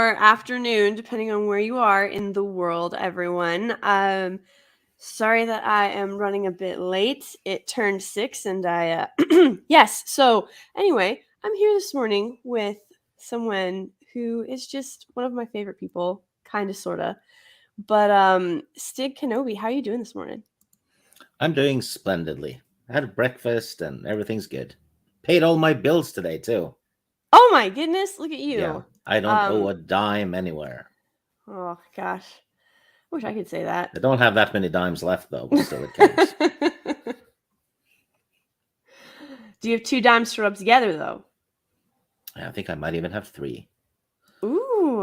or afternoon, depending on where you are in the world, everyone. Sorry that I am running a bit late. It turned 6 and I, yes. So anyway, I'm here this morning with someone who is just one of my favorite people, kind of, sort of. But Stig Kenobi, how are you doing this morning? I'm doing splendidly. I had breakfast and everything's good. Paid all my bills today too. Oh my goodness, look at Yeah, you. I don't owe Um, a dime anywhere. oh gosh, I wish I could say that. I don't have that many dimes left though, but still it counts. Do you have 2 dimes to rub together though? I think I might even have 3. Ooh,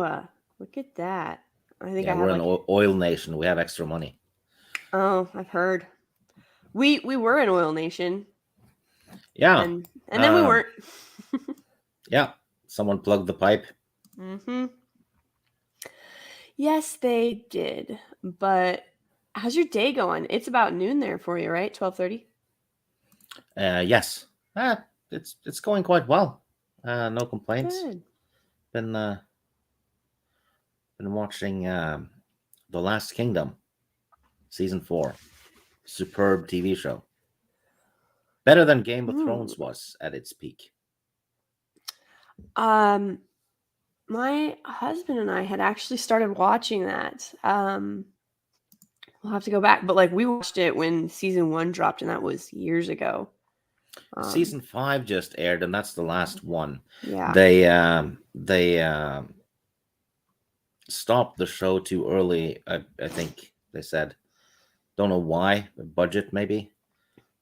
look at that. I think Yeah, I have we're an like, oil nation. We have extra money. oh, I've heard. We were an oil nation, Yeah, and then we uh, weren't. yeah. Someone plugged the pipe. Mm-hmm. Yes, they did. But how's your day going? It's about noon there for you, right? 12:30. Yes, it's going quite well. No complaints. Good. Been uh, been watching The Last Kingdom, season 4. Superb TV show. Better than Game of Hmm. Thrones was at its peak. Um, my husband and I had actually started watching that. We'll have to go back, but like we watched it when season 1 dropped, and that was years ago. Um, Season 5 just aired, and that's the last one. yeah. They stopped the show too early. I think they said. Don't know why. Budget maybe,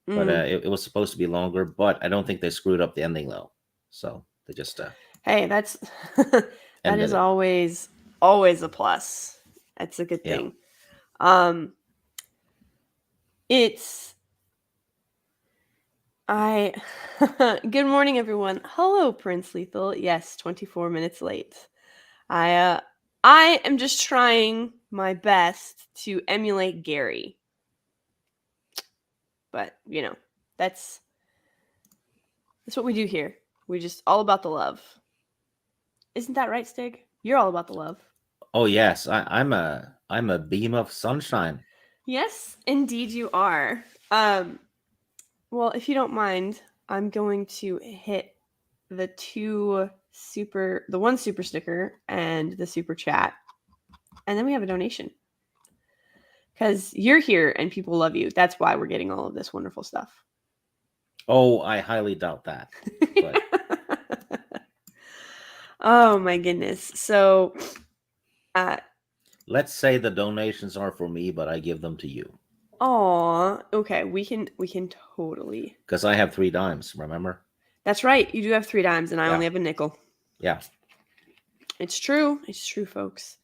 but Mm. it was supposed to be longer. But I don't think they screwed up the ending though. So they just Hey, that's that ended is it. always a plus. That's a good Yeah. thing. Um, it's I Good morning, everyone. Hello, Prince Lethal. Yes, 24 minutes late. I uh I am just trying my best to emulate Gary. But, that's what we do here. We just all about the love. Isn't that right, Stig? You're all about the love. Oh yes, I'm a beam of sunshine. Yes, indeed you are. Well, if you don't mind, I'm going to hit the one super sticker and the super chat, and then we have a donation. Because you're here and people love you. That's why we're getting all of this wonderful stuff. Oh, I highly doubt that. But Oh my goodness. So, uh, let's say the donations are for me, but I give them to you okay, we can totally. because I have 3 dimes. Remember? That's right. You do have 3 dimes, and I Yeah, only have a nickel. yeah. It's true. It's true, folks.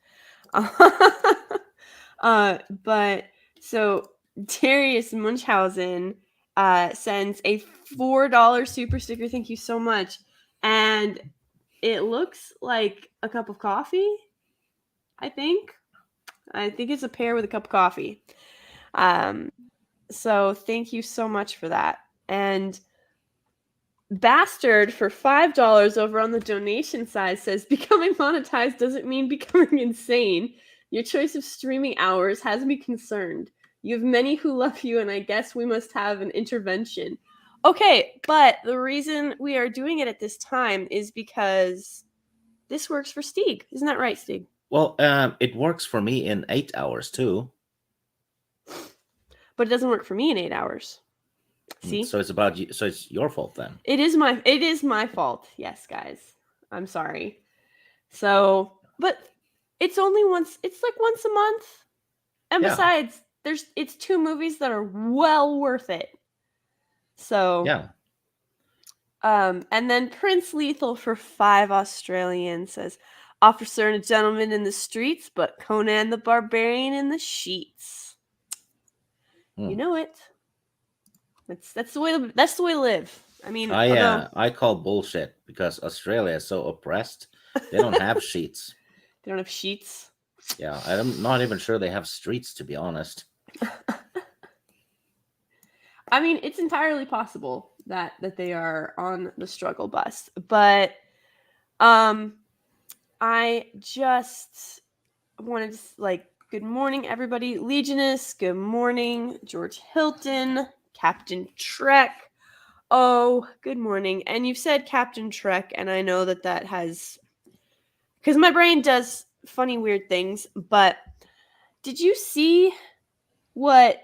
But so Darius Munchausen sends a $4 super sticker. Thank you so much. And it looks like a cup of coffee. I think it's a pear with a cup of coffee. So thank you so much for that. And Bastard for $5 over on the donation side says becoming monetized doesn't mean becoming insane. Your choice of streaming hours has me concerned. You have many who love you, and I guess we must have an intervention. Okay, but the reason we are doing it at this time is because this works for Stig. Isn't that right, Stig? Well, it works for me in 8 hours too. But it doesn't work for me in 8 hours. See? So it's about you. So it's your fault then. It is my fault. Yes, guys. I'm sorry. So, but it's only once. It's like once a month. And Yeah. besides, it's 2 movies that are well worth it. So, Yeah. And then Prince Lethal for 5 Australian says, "Officer and a gentleman in the streets, but Conan the Barbarian in the sheets." You know it. That's the way to live. I mean, although I call bullshit because Australia is so oppressed. They don't have sheets. they don't have sheets. Yeah, I'm not even sure they have streets, to be honest. I mean, it's entirely possible that they are on the struggle bus, but I just wanted to good morning, everybody. Legionist, good morning. George Hilton, Captain Trek. Oh, good morning. And you've said Captain Trek, and I know that has, because my brain does funny, weird things, but did you see what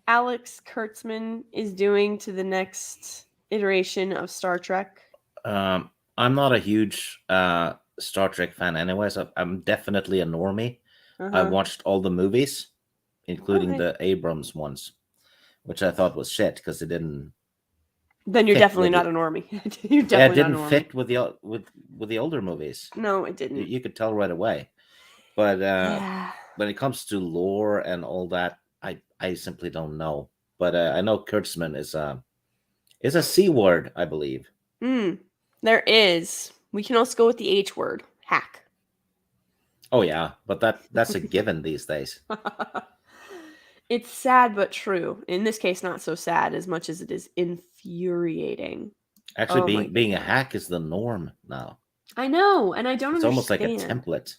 Alex Kurtzman is doing to the next iteration of Star Trek? I'm not a huge Star Trek fan anyway, so I'm definitely a normie. I watched all the movies, including the Abrams ones, which I thought was shit because it didn't. Then you're definitely not a normie. You're definitely it didn't not a normie. fit with the older movies. No, it didn't. You could tell right away. But when it comes to lore and all that, I simply don't know. But I know Kurtzman is a C word, I believe. There is. We can also go with the H word, hack. Oh yeah, but that's a given these days. It's sad but true. In this case, not so sad as much as it is infuriating. Actually, being a hack is the norm now. I know, and I don't understand. It's almost like a template.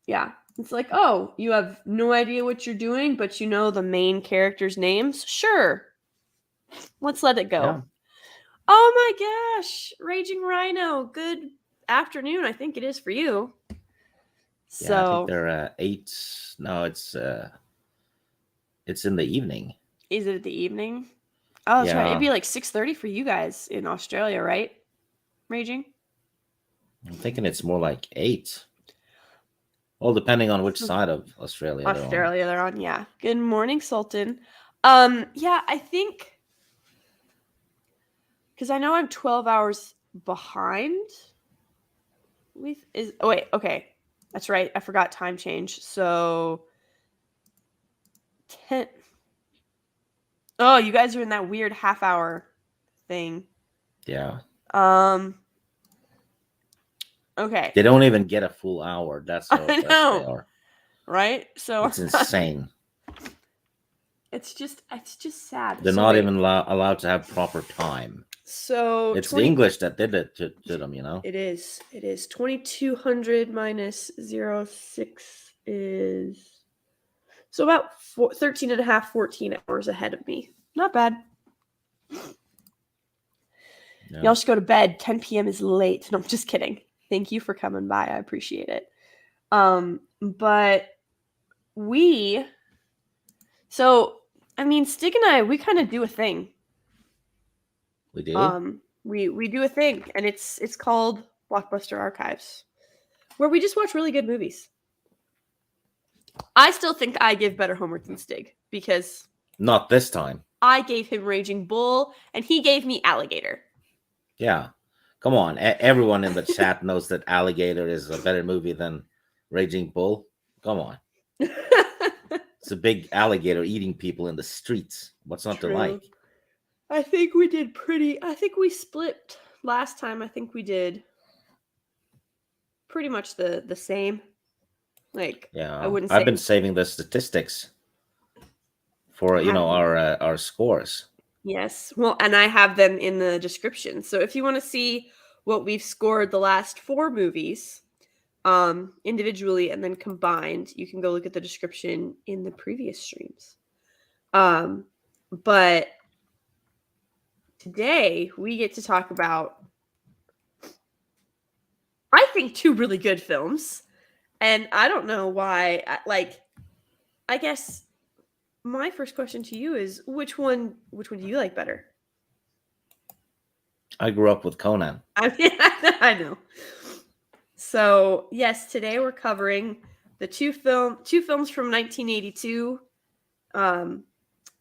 Yeah. It's like, oh, you have no idea what you're doing, but you know the main characters' names? Sure. Let's let it go. Yeah. Oh my gosh. Raging Rhino. Good afternoon. I think it is for you. So yeah, I think they're 8. No, it's in the evening. Is it the evening? Oh, that's right. It'd be like 6:30 for you guys in Australia, right? Raging? I'm thinking it's more like 8. Well, depending on which side of Australia they're on. Yeah. Good morning, Sultan. Yeah, I think because I know I'm 12 hours behind. Okay. That's right. I forgot time change. So 10. Oh, you guys are in that weird half-hour thing. Yeah. Okay. They don't even get a full hour. That's how fast they are. Right? So it's insane. It's just sad. They're not even allowed to have proper time. So it's the English that did it to them, you know. It is 2200 minus 06 is so about 13 and a half, 14 hours ahead of me. Not bad. Yeah. Y'all should go to bed. 10 p.m. is late. No, I'm just kidding. Thank you for coming by. I appreciate it. But Stig and I, we kind of do a thing. We do? We do a thing, and it's called Blockbuster Archives, where we just watch really good movies. I still think I give better homework than Stig, because... Not this time. I gave him Raging Bull, and he gave me Alligator. Yeah. Come on. Everyone in the chat knows that Alligator is a better movie than Raging Bull. Come on. It's a big alligator eating people in the streets. What's not to like? I think we did I think we split last time. I think we did pretty much the same. Yeah, I wouldn't. I've been saving the statistics for our scores. Yes, well, and I have them in the description. So if you want to see what we've scored the last 4 movies, individually and then combined, you can go look at the description in the previous streams. But today we get to talk about, I think, 2 really good films. And I don't know why, I guess my first question to you is, which one do you like better? I grew up with Conan. I know. So, yes, today we're covering the 2 films from 1982.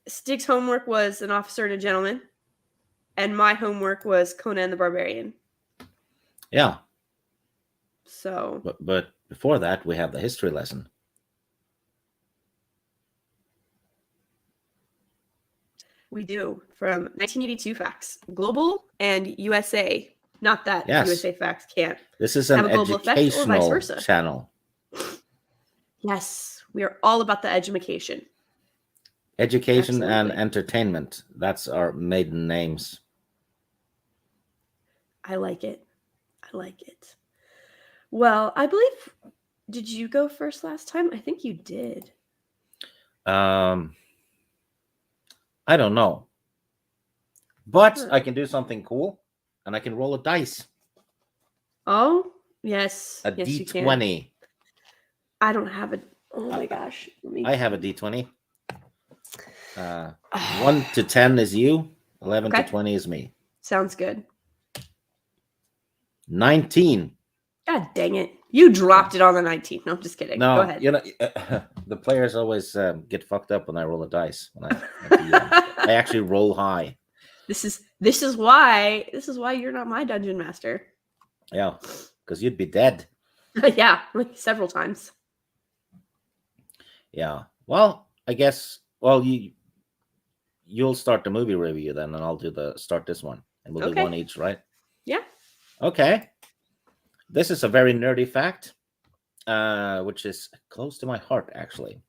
Stig's homework was An Officer and a Gentleman, and my homework was Conan the Barbarian. Yeah. So, but before that, we have the history lesson. We do, from 1982 facts, global and USA. Not that USA facts can't. This is an educational channel. Yes, we are all about the education. Education and entertainment. That's our maiden names. I like it. Well, I believe. Did you go first last time? I think you did. I don't know, but Huh. I can do something cool, and I can roll a dice. Oh, yes. A Yes, you can. D20. I don't have a. Oh my gosh. I have a D20. 1 to 10 is you. 11 to Okay. 20 is me. Sounds good. 19. God dang it. You dropped it on the 19th. No, I'm just kidding. Go No, ahead. the players always get fucked up when I roll a dice. When I actually roll high. This is why you're not my dungeon master. Yeah, because you'd be dead. Yeah, like several times. Yeah. Well, I guess. Well, you'll start the movie review then, and I'll start this one, and we'll do one Okay. each, right? Yeah. Okay. This is a very nerdy fact, which is close to my heart, actually.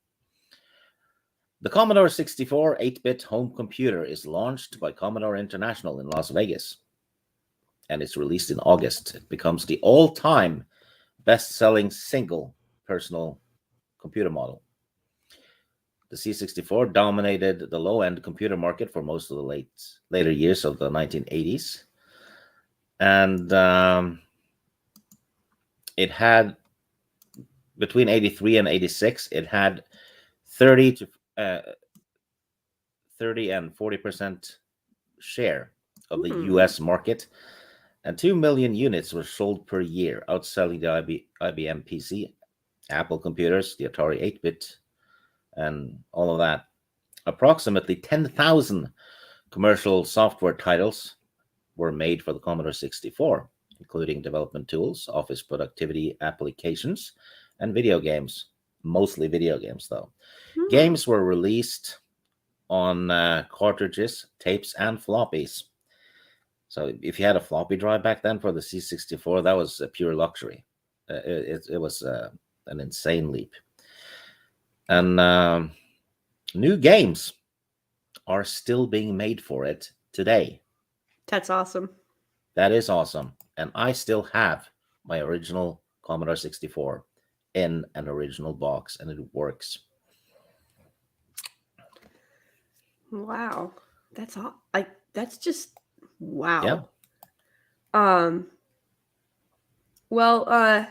The Commodore 64 8-bit home computer is launched by Commodore International in Las Vegas, and it's released in August. It becomes the all-time best-selling single personal computer model. The C64 dominated the low-end computer market for most of the later years of the 1980s, and it had, between 83 and 86, it had 30 and 40% share of the US market, and 2 million units were sold per year, outselling the IBM PC, Apple computers, the Atari 8-bit, and all of that. Approximately 10,000 commercial software titles were made for the Commodore 64, including development tools, office productivity applications, and video games. Mostly video games, though. Games were released on cartridges, tapes, and floppies. So if you had a floppy drive back then for the C64, that was a pure luxury. It was an insane leap. And new games are still being made for it today. That's awesome. That is awesome. And I still have my original Commodore 64 in an original box, and it works. Wow. That's all. That's just wow. Yeah. Well,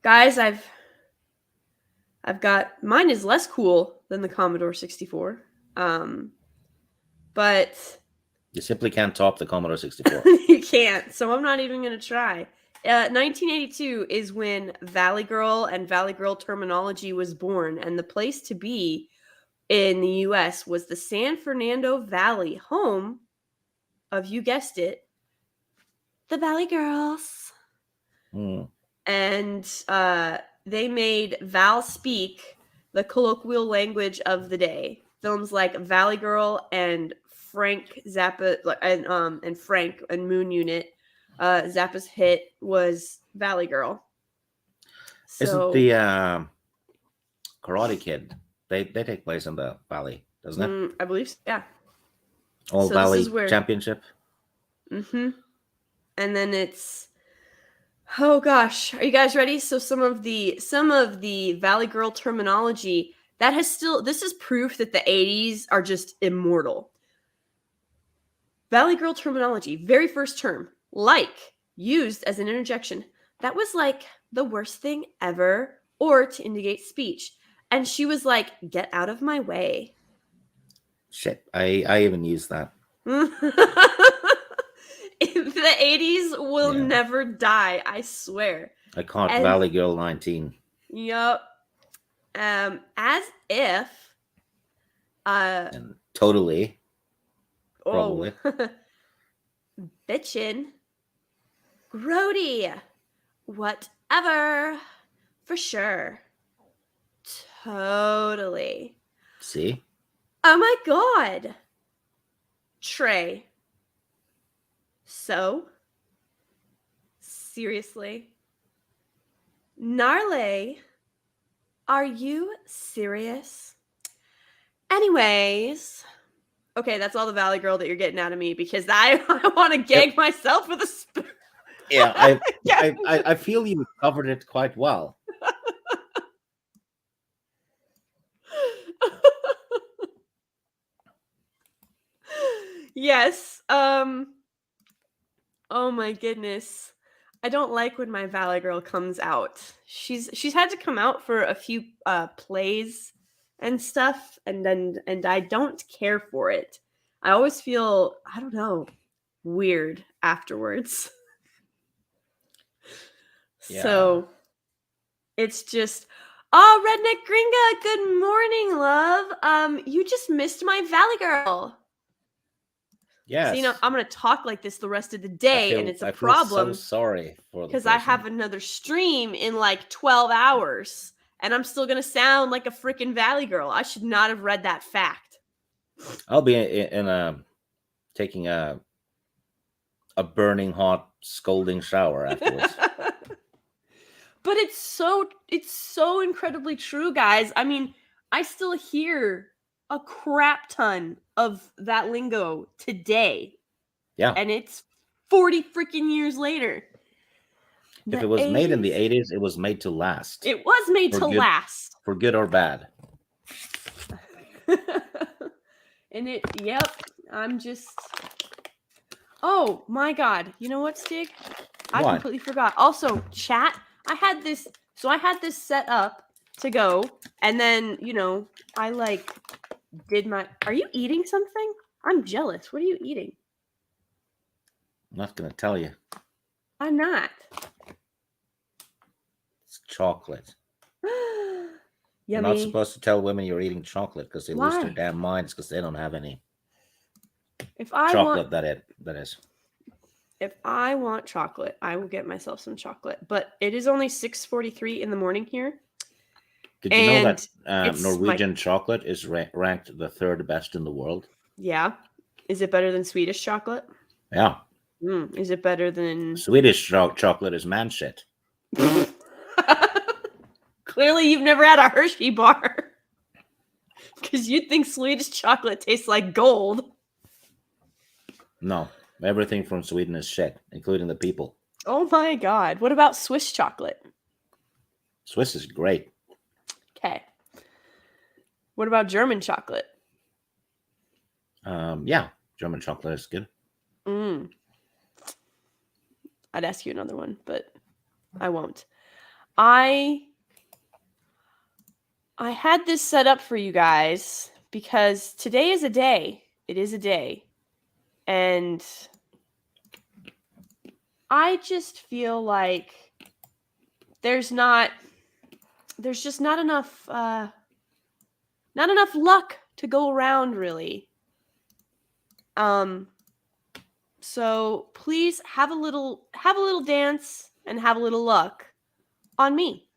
guys, I've got, mine is less cool than the Commodore 64. But you simply can't top the Commodore 64. You can't. So I'm not even going to try. 1982 is when Valley Girl and Valley Girl terminology was born, and the place to be in the US was the San Fernando Valley, home of, you guessed it, the Valley Girls. And they made Val Speak the colloquial language of the day. Films like Valley Girl and Frank Zappa and Frank and Moon Unit. Zappa's hit was Valley Girl. So, isn't the Karate Kid? They take place in the Valley, doesn't it? I believe so, yeah. All Valley Championship. Mm-hmm. And then it's, oh gosh, are you guys ready? So some of the Valley Girl terminology that has still, this is proof that the 80s are just immortal. Valley Girl terminology, very first term, like, used as an interjection. That was like the worst thing ever, or to indicate speech. And she was like, get out of my way. Shit, I even used that. The 80s will never die, I swear. I caught Valley Girl 19. Yup. As if. And totally. Probably. Bitchin'. Grody. Whatever. For sure. Totally. See? Oh my god. Trey. So? Seriously? Gnarly? Are you serious? Anyways. Okay, that's all the Valley Girl that you're getting out of me, because I want to gag myself with a spoon. Yeah, I, Yeah. I feel you covered it quite well. Yes. Oh my goodness. I don't like when my Valley Girl comes out. She's had to come out for a few plays and stuff, and I don't care for it. I always feel, I don't know, weird afterwards. Yeah. So it's just, oh, Redneck Gringa, good morning, love. You just missed my Valley Girl. So, Yes. I'm going to talk like this the rest of the day, and it's a I feel so problem sorry for the because I person. have another stream in like 12 hours, and I'm still going to sound like a freaking Valley Girl. I should not have read that fact. I'll be in a taking a burning hot scolding shower afterwards. But it's so incredibly true, guys. I mean, I still hear a crap ton of that lingo today, Yeah. and it's 40 freaking years later. If The it was made in the 80s? 80s, it was made to last. It was made For to good. last. For good or bad. And yep, I'm just, oh my god. You know what, Stig? I What? completely forgot. Also, chat, I had this set up to go, and then, I like did my, are you eating something? I'm jealous. What are you eating? I'm not going to tell you. I'm not. It's chocolate. You're not Yummy. supposed to tell women you're eating chocolate because they lose their Why? damn minds because they don't have any If I chocolate. want, That is. if I want chocolate, I will get myself some chocolate. But it is only 6:43 in the morning here. Did you know that it's Norwegian chocolate is ranked the third best in the world? Yeah. Is it better than Swedish chocolate? Yeah. Is it better than Swedish chocolate is man shit. Clearly, you've never had a Hershey bar. Because you think Swedish chocolate tastes like gold. No. Everything from Sweden is shit, including the people. Oh my god. What about Swiss chocolate? Swiss is great. Okay. What about German chocolate? Yeah. German chocolate is good. I'd ask you another one, but I won't. I had this set up for you guys because today is a day. It is a day. And I just feel like there's just not enough luck to go around, really. So please have a little dance and have a little luck on me.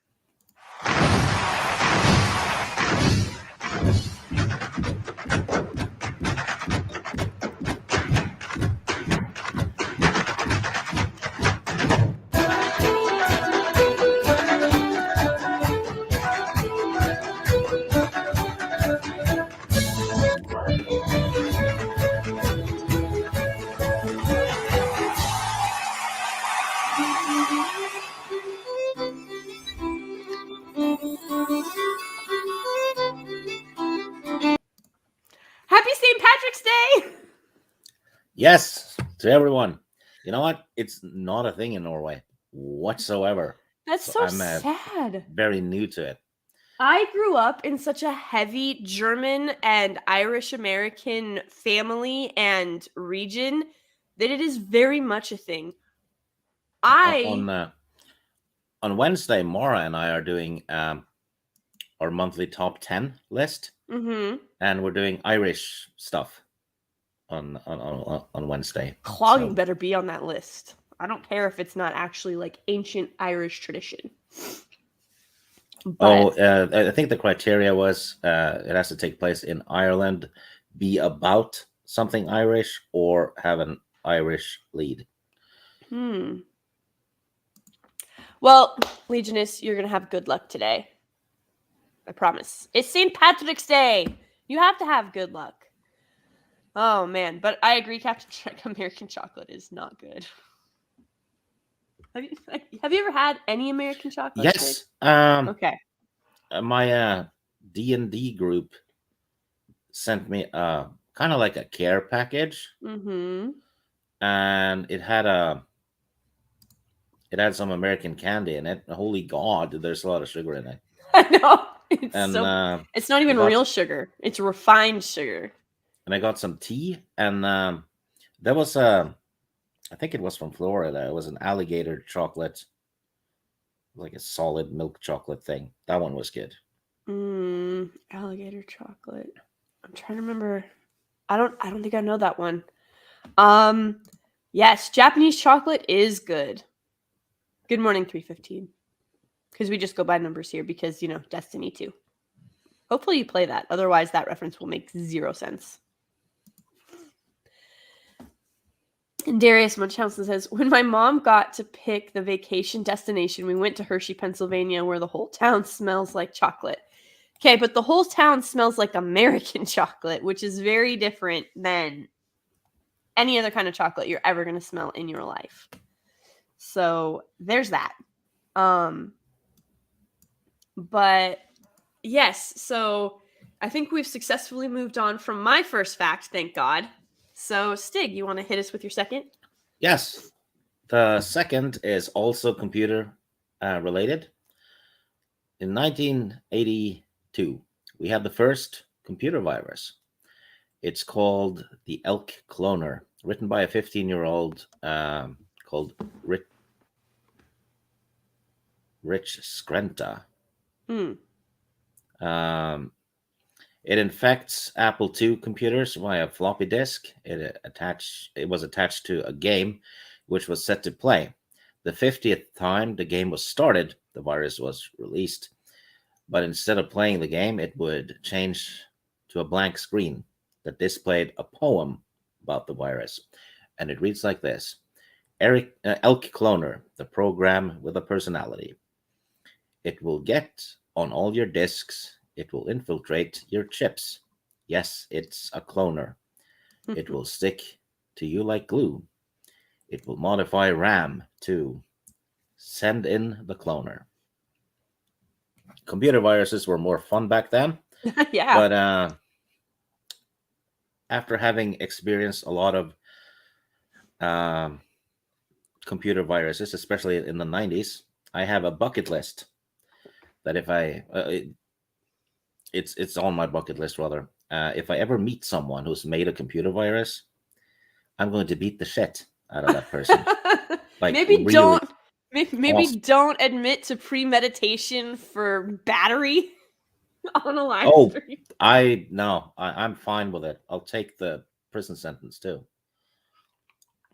Happy St. Patrick's Day! Yes, to everyone. You know what? It's not a thing in Norway whatsoever. That's so I'm sad. very new to it. I grew up in such a heavy German and Irish American family and region that it is very much a thing. On Wednesday, Mara and I are doing our monthly top 10 list, and we're doing Irish stuff on Wednesday. Clogging better be on that list. I don't care if it's not actually like ancient Irish tradition. But, I think the criteria was it has to take place in Ireland, be about something Irish, or have an Irish lead. Well, Legionist, you're going to have good luck today. I promise. It's St. Patrick's Day. You have to have good luck. Oh, man. But I agree, Captain American chocolate is not good. Have you ever had any American chocolate? Yes. Okay. My D&D group sent me kind of like a care package, Mm-hmm. and it had some American candy in it. Holy God, there's a lot of sugar in it. I know. And It's not I even got real sugar. It's refined sugar. and I got some tea, and there was I think it was from Florida. It was an alligator chocolate, like a solid milk chocolate thing. That one was good. Alligator chocolate. I'm trying to remember. I don't think I know that one. Um yes, Japanese chocolate is good. Good morning 315. Because we just go by numbers here because, Destiny 2. Hopefully you play that. Otherwise that reference will make zero sense. And Darius Munchausen says, when my mom got to pick the vacation destination, we went to Hershey, Pennsylvania, where the whole town smells like chocolate. Okay, but the whole town smells like American chocolate, which is very different than any other kind of chocolate you're ever going to smell in your life. So there's that. But yes, so I think we've successfully moved on from my first fact, thank God. So Stig, you want to hit us with your second? Yes. The second is also computer related. In 1982, we had the first computer virus. It's called the Elk Cloner, written by a 15-year-old called Rich Skrenta. Um, it infects Apple II computers via floppy disk. It was attached to a game which was set to play. The 50th time the game was started, the virus was released. But instead of playing the game, it would change to a blank screen that displayed a poem about the virus. And it reads like this: Elk Cloner, the program with a personality. It will get on all your disks. It will infiltrate your chips. Yes, it's a cloner. It will stick to you like glue. It will modify RAM to send in the cloner. Computer viruses were more fun back then. Yeah. But after having experienced a lot of um, computer viruses, especially in the 90s, I have a bucket list that if it's on my bucket list rather. If I ever meet someone who's made a computer virus, I'm going to beat the shit out of that person. Like maybe really maybe awesome. don't admit to premeditation for battery on a live Oh, stream. I'm fine with it. I'll take the prison sentence too.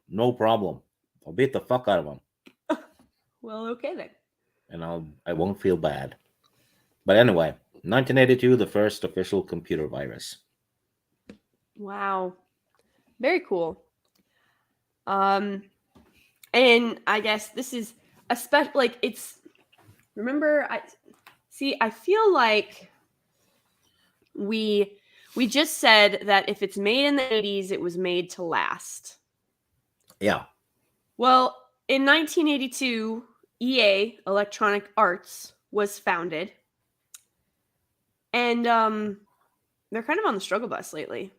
No problem. I'll beat the fuck out of them. Well, okay then. And I won't feel bad. But anyway, 1982, the first official computer virus. Wow. Very cool. And I guess this is a special, like, it's, remember, I feel like we just said that if it's made in the 80s, it was made to last. Yeah. Well, in 1982, EA, Electronic Arts, was founded. And they're kind of on the struggle bus lately.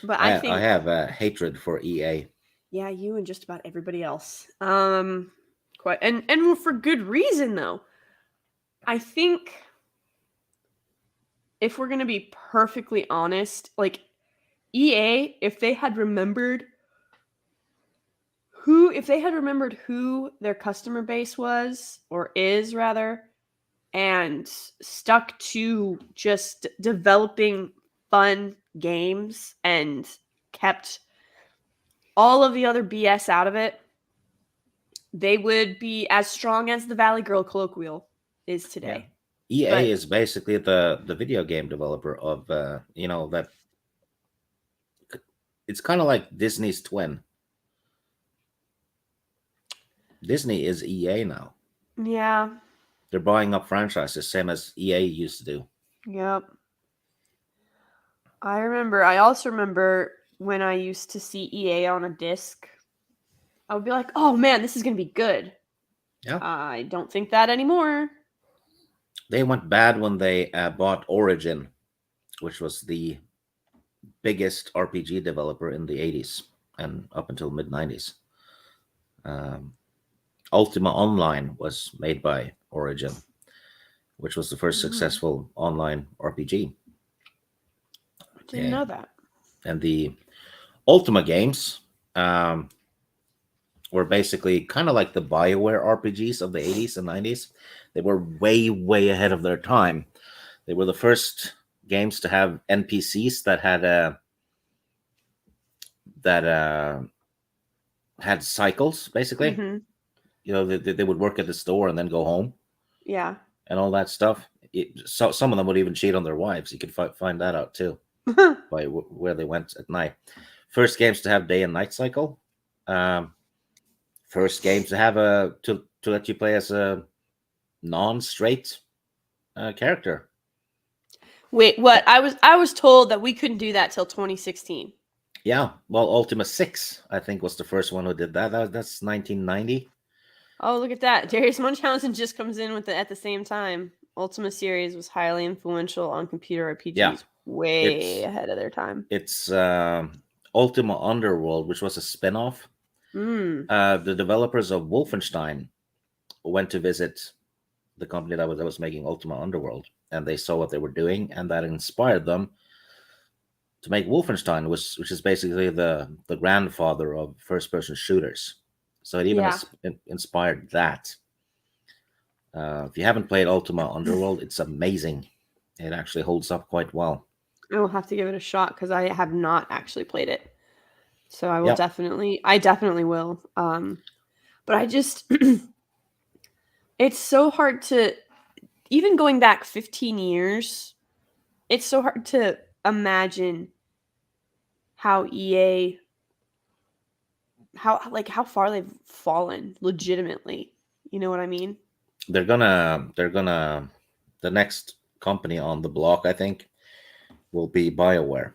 But I think I have a hatred for EA. Yeah, you and just about everybody else. Quite and for good reason though. I think if we're gonna be perfectly honest, like EA, if they had remembered who their customer base was, or is rather, and stuck to just developing fun games and kept all of the other BS out of it, they would be as strong as the Valley Girl colloquial is today. Yeah. EA But is basically the video game developer of that. It's kind of like Disney's twin. Disney is EA now. yeah, They're buying up franchises, same as EA used to do. yep. I also remember when I used to see EA on a disc. I would be like, oh man, this is gonna be good. Yeah. I don't think that anymore. They went bad when they bought Origin, which was the biggest RPG developer in the 80s and up until mid 90s. Ultima Online was made by Origin, which was the first successful online RPG. Didn't know that. And the Ultima games were basically kind of like the BioWare RPGs of the 80s and 90s. They were way, way ahead of their time. They were the first games to have NPCs that had cycles, basically. Mm-hmm. You know, they would work at the store and then go home. Yeah. And all that stuff. So some of them would even cheat on their wives. You could find that out too by where they went at night. First games to have day and night cycle. First games to have to let you play as a non-straight character. Wait, what? I was told that we couldn't do that till 2016. Yeah, well, Ultima 6, I think, was the first one who did that. That's 1990. Oh, look at that. Darius Munchausen just comes in with it at the same time. Ultima series was highly influential on computer RPGs, way ahead of their time. It's Ultima Underworld, which was a spin-off. The developers of Wolfenstein went to visit the company that was making Ultima Underworld, and they saw what they were doing, and that inspired them to make Wolfenstein, which is basically the grandfather of first-person shooters. So it even inspired that. If you haven't played Ultima Underworld, it's amazing. It actually holds up quite well. I will have to give it a shot because I have not actually played it. So I will I definitely will. But I just, it's so hard to, even going back 15 years, it's so hard to imagine how EA, how far they've fallen legitimately. You know what I mean? They're gonna, the next company on the block, I think, will be BioWare.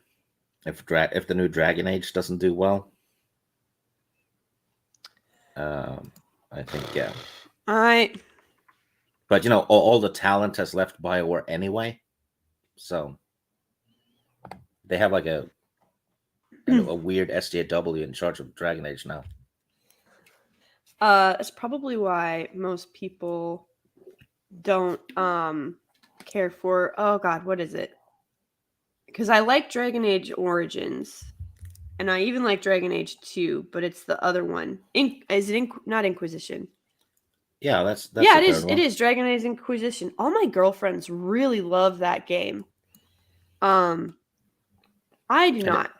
If the new Dragon Age doesn't do well, I think But you know, all the talent has left BioWare anyway, so they have like a weird SJW in charge of Dragon Age now. It's probably why most people don't care for. Oh God, what is it? Because I like Dragon Age Origins, and I even like Dragon Age 2, but it's the other one. Not Inquisition? Yeah, that's yeah, it is. It is Dragon Age Inquisition. All my girlfriends really love that game. I do not.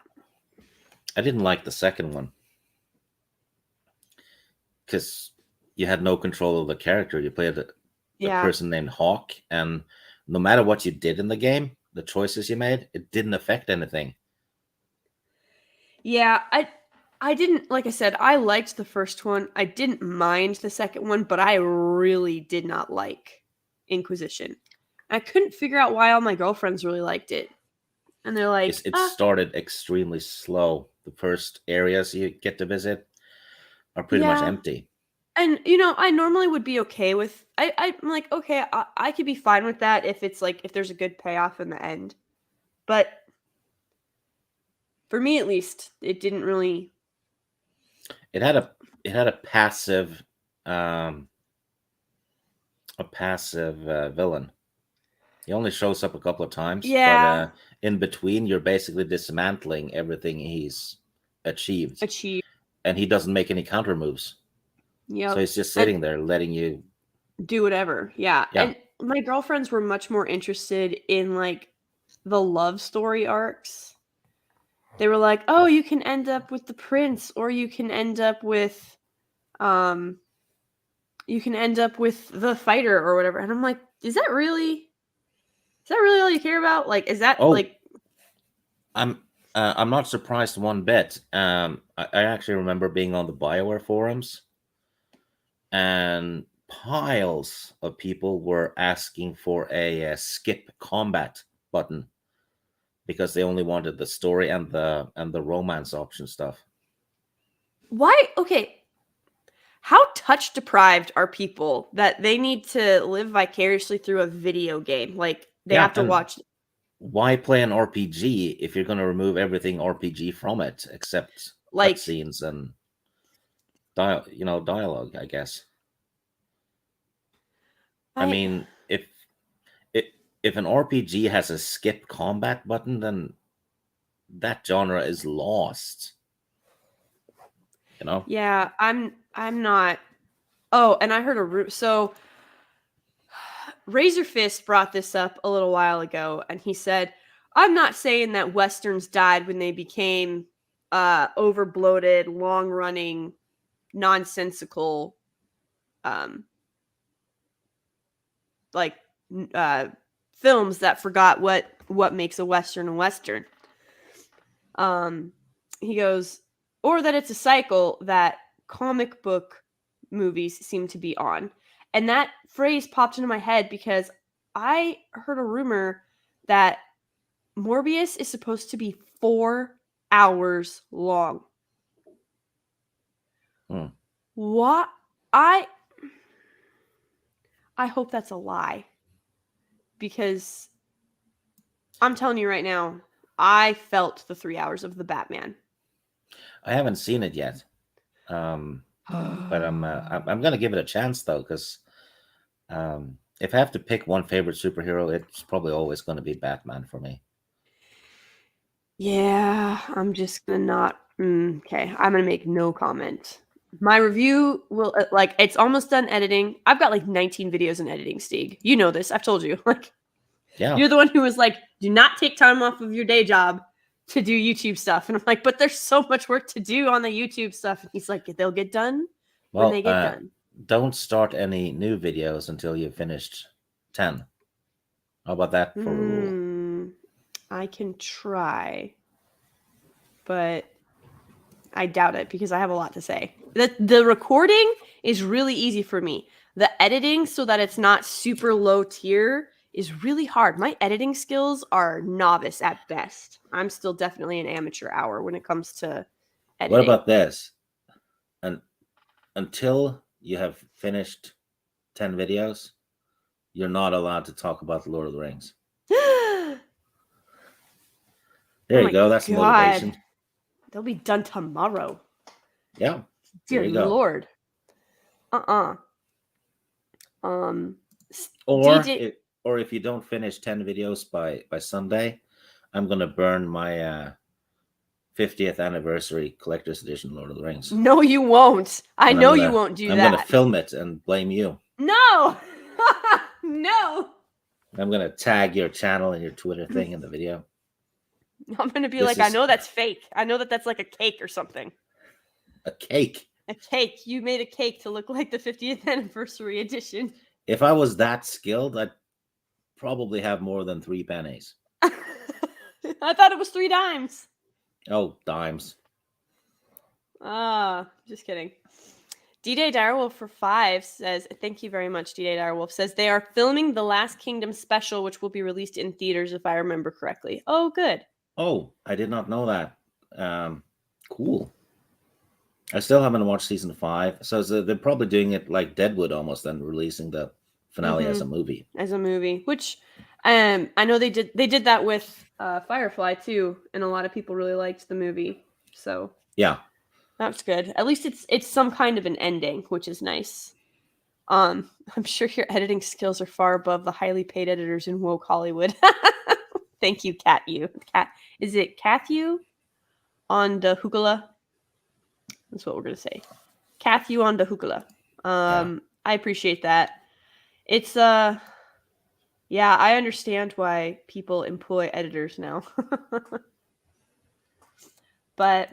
I didn't like the second one because you had no control of the character. You played a person named Hawk, and no matter what you did in the game, the choices you made, it didn't affect anything. Yeah, I didn't, like I said, I liked the first one. I didn't mind the second one, but I really did not like Inquisition. I couldn't figure out why all my girlfriends really liked it. And they're like, it started extremely slow. The first areas you get to visit are pretty much empty. And, you know, I normally would be okay with, I'm like, okay, I could be fine with that if it's like, if there's a good payoff in the end. But for me, at least, it didn't really. It had a passive, villain. He only shows up a couple of times. Yeah. But in between, you're basically dismantling everything he's achieved. And he doesn't make any counter moves. Yeah. So he's just sitting there letting you do whatever. Yeah. And my girlfriends were much more interested in like the love story arcs. They were like, oh, you can end up with the prince, or you can end up with the fighter or whatever. And I'm like, is that really all you care about? Like, is that like? I'm not surprised one bit. I actually remember being on the BioWare forums, and piles of people were asking for a skip combat button because they only wanted the story and the romance option stuff. Why? Okay, how touch deprived are people that they need to live vicariously through a video game? Like they Yeah, have to and watch why play an RPG if you're going to remove everything RPG from it except like cutscenes and dialogue, I guess. I mean, if an RPG has a skip combat button, then that genre is lost. Yeah, I'm not. Oh, and I heard so Razor Fist brought this up a little while ago, and he said, "I'm not saying that westerns died when they became overbloated, long-running, nonsensical, um, like films that forgot what makes a western a western." He goes, or that it's a cycle that comic book movies seem to be on. And that phrase popped into my head because I heard a rumor that Morbius is supposed to be 4 hours long. What? I hope that's a lie. Because I'm telling you right now, I felt the 3 hours of the Batman. I haven't seen it yet, but I'm gonna give it a chance though, because if I have to pick one favorite superhero, it's probably always going to be Batman for me. Yeah, I'm just gonna not. Okay, I'm gonna make no comment. My review will it's almost done editing. I've got like 19 videos in editing, Stig. You know this. I've told you. Like Yeah. you're the one who was like, do not take time off of your day job to do YouTube stuff. And I'm like, but there's so much work to do on the YouTube stuff. And he's like, they'll get done when they get done. Don't start any new videos until you've finished 10. How about that for a rule? I can try, but I doubt it because I have a lot to say. The recording is really easy for me. The editing, so that it's not super low tier, is really hard. My editing skills are novice at best. I'm still definitely an amateur hour when it comes to editing. What about this? Until you have finished 10 videos, you're not allowed to talk about the Lord of the Rings. There you go. That's motivation. They'll be done tomorrow. Yeah. Dear Lord. Or if you don't finish 10 videos by Sunday, I'm gonna burn my 50th anniversary collector's edition Lord of the Rings. No, you won't. I know you won't do that. I'm gonna film it and blame you. No. No. I'm gonna tag your channel and your Twitter thing in the video. I'm gonna be I know that's fake. I know that's like a cake or something. A cake. A cake. You made a cake to look like the 50th anniversary edition. If I was that skilled, I'd probably have more than 3 pennies. I thought it was 3 dimes. Oh, dimes. Just kidding. D-Day Direwolf for 5 says, thank you very much, D-Day Direwolf, says they are filming the Last Kingdom special, which will be released in theaters if I remember correctly. Oh, good. Oh, I did not know that. Cool. I still haven't watched season 5, so they're probably doing it like Deadwood almost, and releasing the finale as a movie. As a movie, which I know they did that with Firefly too, and a lot of people really liked the movie. So yeah, that's good. At least it's some kind of an ending, which is nice. I'm sure your editing skills are far above the highly paid editors in woke Hollywood. Thank you, Is it Cathu on the Hookala? That's what we're gonna say. Cathu on the Hookala. I appreciate that. It's yeah, I understand why people employ editors now. But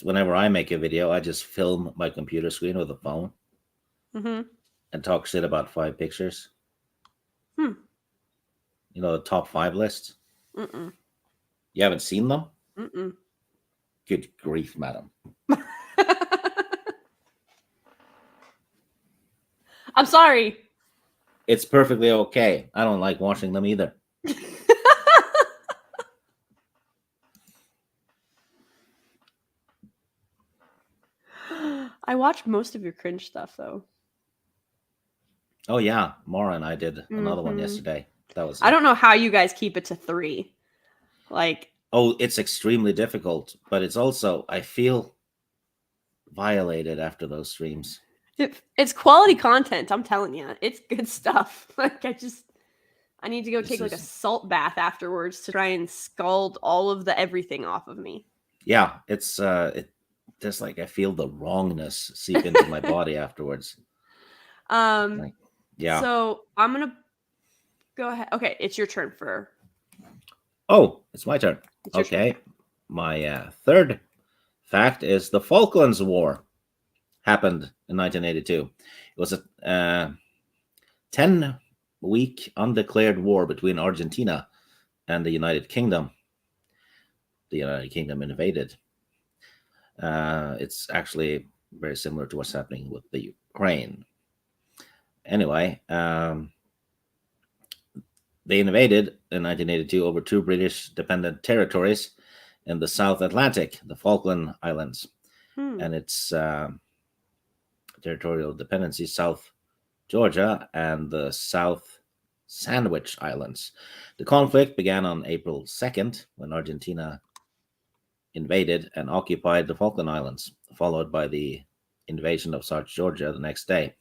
whenever I make a video, I just film my computer screen with a phone and talk shit about 5 pictures. You know, the top 5 list. You haven't seen them? Good grief, madam. I'm sorry. It's perfectly okay. I don't like watching them either. I watched most of your cringe stuff though. Oh yeah, Mara and I did another one Mhm. yesterday. That was. I don't know how you guys keep it to 3. Like, Oh, it's extremely difficult, but it's also I feel violated after those streams. it's quality content. I'm telling you, it's good stuff. Like, I need to go This take like a is salt bath afterwards to try and scald all of the everything off of me. yeah. It's just like I feel the wrongness seep into my body afterwards. Like, yeah. So I'm gonna go ahead. Okay, it's your turn for. Oh, it's my turn. It's your turn. Okay. My third fact is the Falklands War happened in 1982. It was a 10-week undeclared war between Argentina and the United Kingdom. The United Kingdom invaded. It's actually very similar to what's happening with the Ukraine. Anyway, they invaded in 1982 over 2 British dependent territories in the South Atlantic, the Falkland Islands, and its territorial dependencies, South Georgia and the South Sandwich Islands. The conflict began on April 2nd when Argentina invaded and occupied the Falkland Islands, followed by the invasion of South Georgia the next day.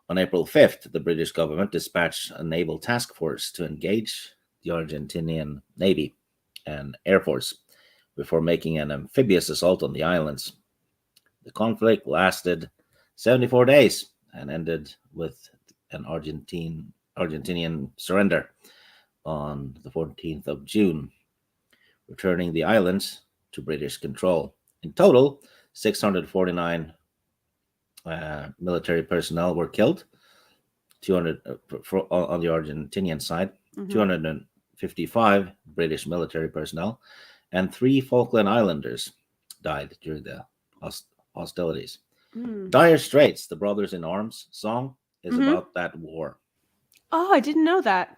On April 5th, the British government dispatched a naval task force to engage the Argentinian Navy and Air Force before making an amphibious assault on the islands. The conflict lasted 74 days and ended with an Argentinian surrender on the 14th of June, returning the islands to British control. In total, 649 military personnel were killed, 200 on the Argentinian side, 255 British military personnel, and 3 Falkland Islanders died during the hostilities. Dire Straits, the Brothers in Arms song, is about that war. Oh, I didn't know that.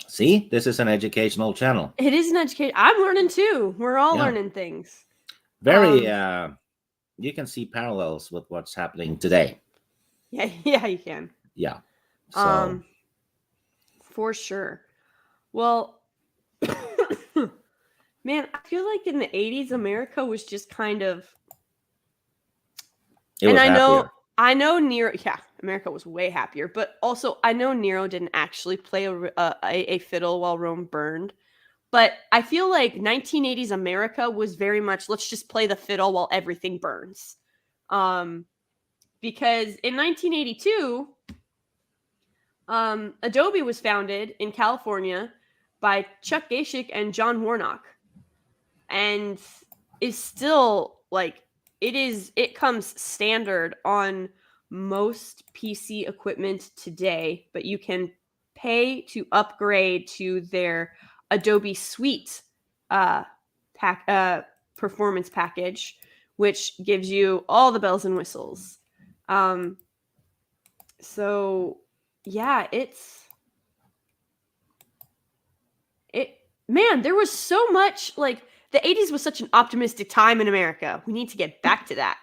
See, this is an educational channel. It is an education. I'm learning too. We're all learning things. Very, you can see parallels with what's happening today. Yeah, you can. Yeah. So, for sure. Well, man, I feel like in the 80s, America was just kind of. I know Nero. Yeah, America was way happier, but also I know Nero didn't actually play a fiddle while Rome burned. But I feel like 1980s America was very much let's just play the fiddle while everything burns. Because in 1982, Adobe was founded in California by Chuck Gasick and John Warnock, and is still like it comes standard on most PC equipment today, but you can pay to upgrade to their Adobe Suite performance package, which gives you all the bells and whistles. So yeah, man, there was so much like the 80s was such an optimistic time in America. We need to get back to that.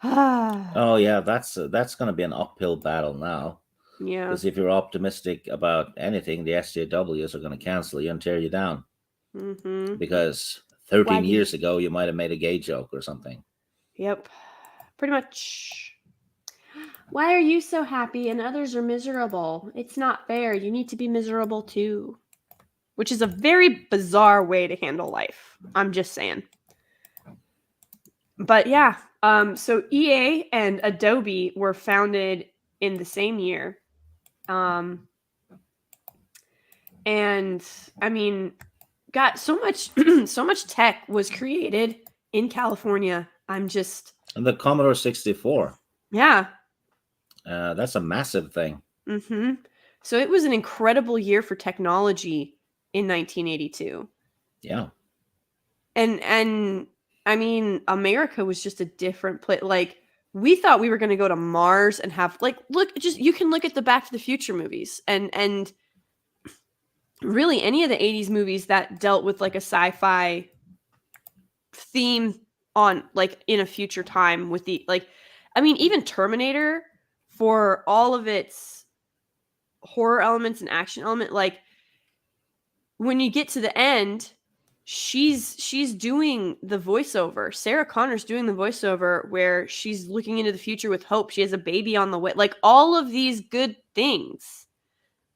oh yeah, that's going to be an uphill battle now. Yeah. Because if you're optimistic about anything, the SJWs are going to cancel you and tear you down. Because 13 years ago, you might have made a gay joke or something. Yep. Pretty much. Why are you so happy and others are miserable? It's not fair. You need to be miserable too. Which is a very bizarre way to handle life. I'm just saying. But yeah, so EA and Adobe were founded in the same year. And I mean, got so much so much tech was created in California. And the Commodore 64. Yeah. That's a massive thing. So it was an incredible year for technology in 1982. Yeah. And I mean, America was just a different place. Like, we thought we were going to go to Mars and have you can look at the Back to the Future movies and really any of the 80s movies that dealt with like a sci-fi theme on like in a future time with the like, I mean, even Terminator, for all of its horror elements and action element, like when you get to the end, she's doing the voiceover. Sarah Connor's doing the voiceover where she's looking into the future with hope. She has a baby on the way. Like all of these good things.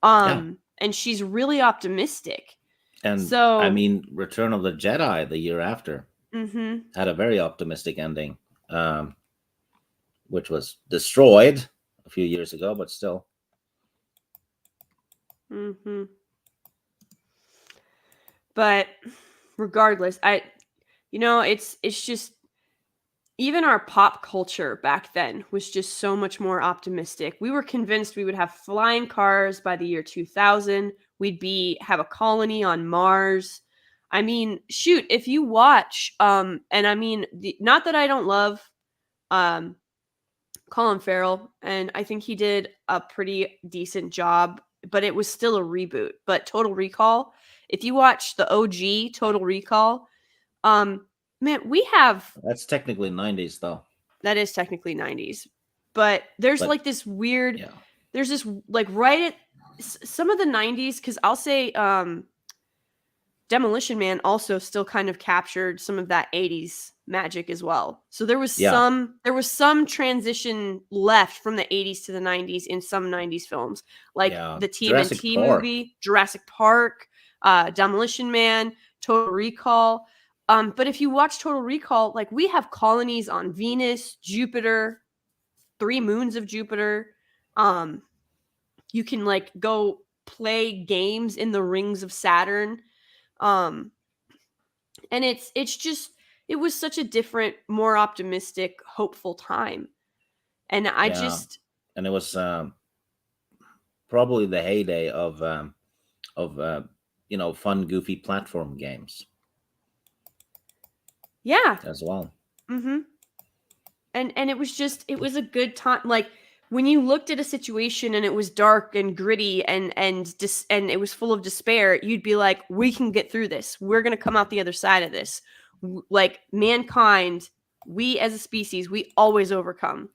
Yeah. And she's really optimistic. And So I mean, Return of the Jedi the year after mm-hmm. had a very optimistic ending, which was destroyed a few years ago, but still. Mm-hmm. But regardless, it's just even our pop culture back then was just so much more optimistic. We were convinced we would have flying cars by the year 2000. We'd have a colony on Mars. I mean, shoot, if you watch, and I mean, not that I don't love Colin Farrell, and I think he did a pretty decent job, but it was still a reboot. But Total Recall, if you watch the OG Total Recall, man, That's technically 90s, though. that is technically 90s, but there's But like this weird, yeah, there's this like right at some of the 90s, because I'll say Demolition Man also still kind of captured some of that 80s magic as well. So there was yeah, some transition left from the 80s to the 90s in some 90s films, like yeah. the Jurassic TMNT Park. movie, Jurassic Park, Demolition Man, Total Recall. But if you watch Total Recall, like we have colonies on Venus, Jupiter, 3 moons of Jupiter. You can like go play games in the rings of Saturn. And it was such a different, more optimistic, hopeful time. And I Yeah, just and it was probably the heyday of fun, goofy platform games yeah. as well. Mm-hmm. And it was a good time. Like when you looked at a situation and it was dark and gritty and it was full of despair, you'd be like, we can get through this. We're going to come out the other side of this. Like mankind, we as a species, we always overcome.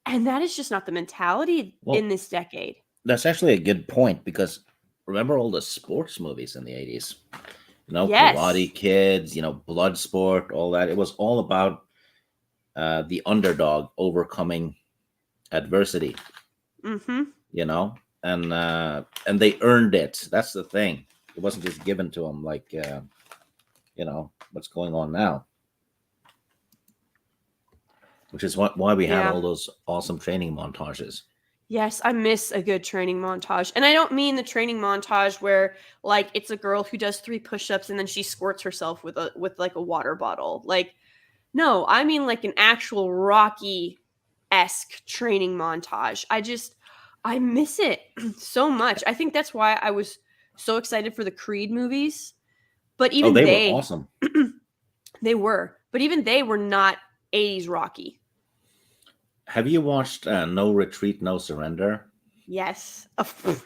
And that is just not the mentality Well, in this decade. that's actually a good point, because remember all the sports movies in the 80s? Yes. Karate Kids, Bloodsport, all that. It was all about the underdog overcoming adversity, Mm-hmm. and they earned it. That's the thing. It wasn't just given to them like what's going on now, which is why we have Yeah. all those awesome training montages. Yes, I miss a good training montage. And I don't mean the training montage where like it's a girl who does 3 push-ups and then she squirts herself with like a water bottle. Like no, I mean like an actual Rocky-esque training montage. I miss it so much. I think that's why I was so excited for the Creed movies. But Oh, even they were awesome. but even they were not 80s Rocky. Have you watched No Retreat, No Surrender? Yes.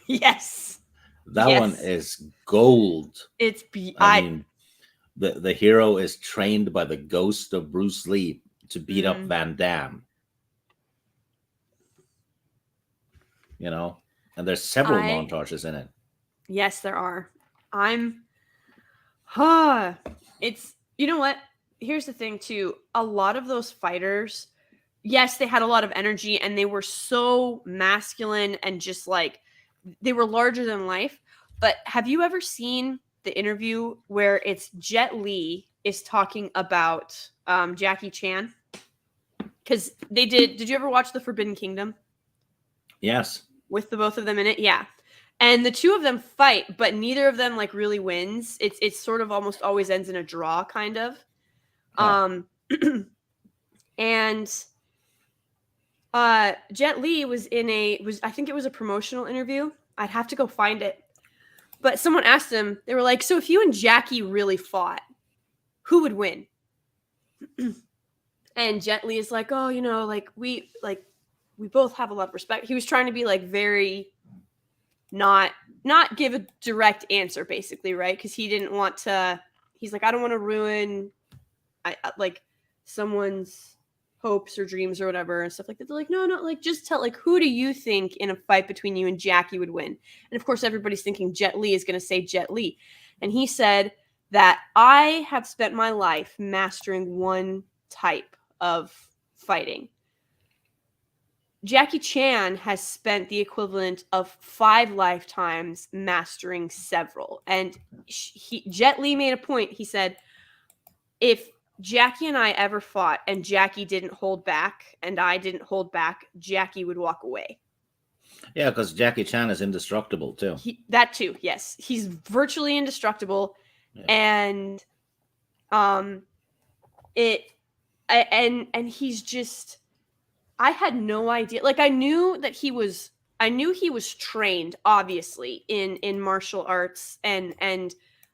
Yes. That Yes. one is gold. It's I mean, the hero is trained by the ghost of Bruce Lee to beat up Van Damme. And there's several montages in it. Yes, there are. It's, you know what? Here's the thing too. A lot of those fighters, yes, they had a lot of energy and they were so masculine and just like they were larger than life. But have you ever seen the interview where it's Jet Li is talking about Jackie Chan? Because did you ever watch The Forbidden Kingdom? Yes. With the both of them in it? Yeah. And the two of them fight, but neither of them like really wins. It's sort of almost always ends in a draw, kind of. And Jet Li was I think it was a promotional interview. I'd have to go find it. But someone asked him, they were like, so if you and Jackie really fought, who would win? And Jet Li is like, oh, like we both have a lot of respect. He was trying to be like very not give a direct answer, basically, right? Because he didn't want to. He's like, I don't want to ruin, someone's hopes or dreams or whatever and stuff like that. They're like, no, like just tell, like, who do you think in a fight between you and Jackie would win? And of course, everybody's thinking Jet Li is going to say Jet Li. And he said that I have spent my life mastering one type of fighting. Jackie Chan has spent the equivalent of 5 lifetimes mastering several. And Jet Li made a point. He said, if Jackie and I ever fought and Jackie didn't hold back and I didn't hold back, Jackie would walk away. Yeah, because Jackie Chan is indestructible too. That too, yes. He's virtually indestructible. Yeah. And he's just, I had no idea. Like, I knew he was trained, obviously, in martial arts, and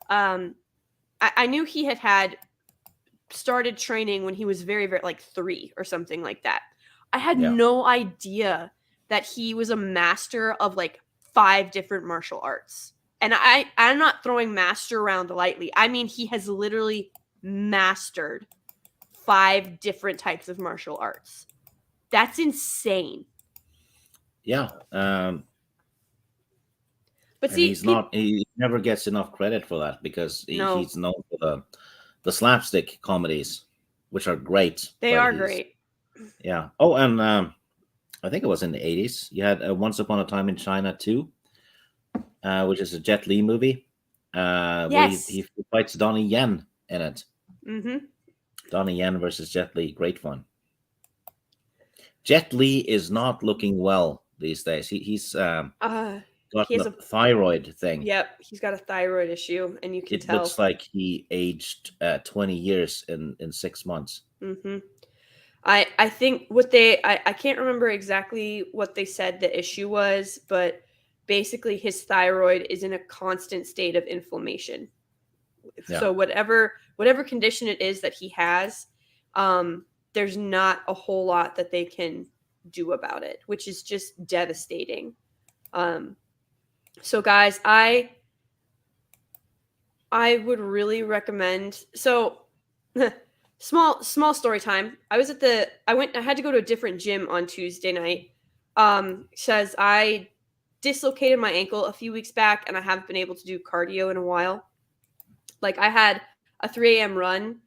I knew he had started training when he was very, very, like 3 or something like that. I had no idea that he was a master of like 5 different martial arts. And I'm not throwing master around lightly. I mean, he has literally mastered 5 different types of martial arts. That's insane. Yeah. But see, he never gets enough credit for that because he's known for the slapstick comedies, which are great. They are great. Yeah. Oh, and I think it was in the 80s. You had Once Upon a Time in China 2, which is a Jet Li movie. Where he fights Donnie Yen in it. Mm-hmm. Donnie Yen versus Jet Li. Great fun. Jet Li is not looking well these days. He's got a thyroid thing. Yep, he's got a thyroid issue, and you can tell. It looks like he aged 20 years in 6 months. Mm-hmm. I think I can't remember exactly what they said the issue was, but basically his thyroid is in a constant state of inflammation. Yeah. So whatever condition it is that he has, there's not a whole lot that they can do about it, which is just devastating. So guys, I would really recommend, so small story time. I had to go to a different gym on Tuesday night. Says I dislocated my ankle a few weeks back and I haven't been able to do cardio in a while. Like, I had a 3 a.m. run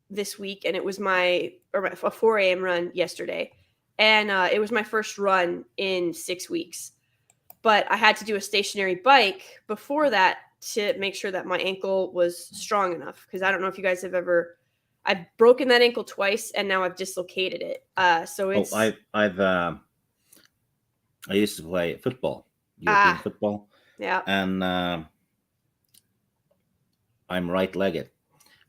this week, and it was a 4 a.m. run yesterday. And it was my first run in 6 weeks. But I had to do a stationary bike before that to make sure that my ankle was strong enough. Because I don't know if you guys I've broken that ankle twice, and now I've dislocated it. So it's... I used to play football, European football. Yeah. And I'm right-legged,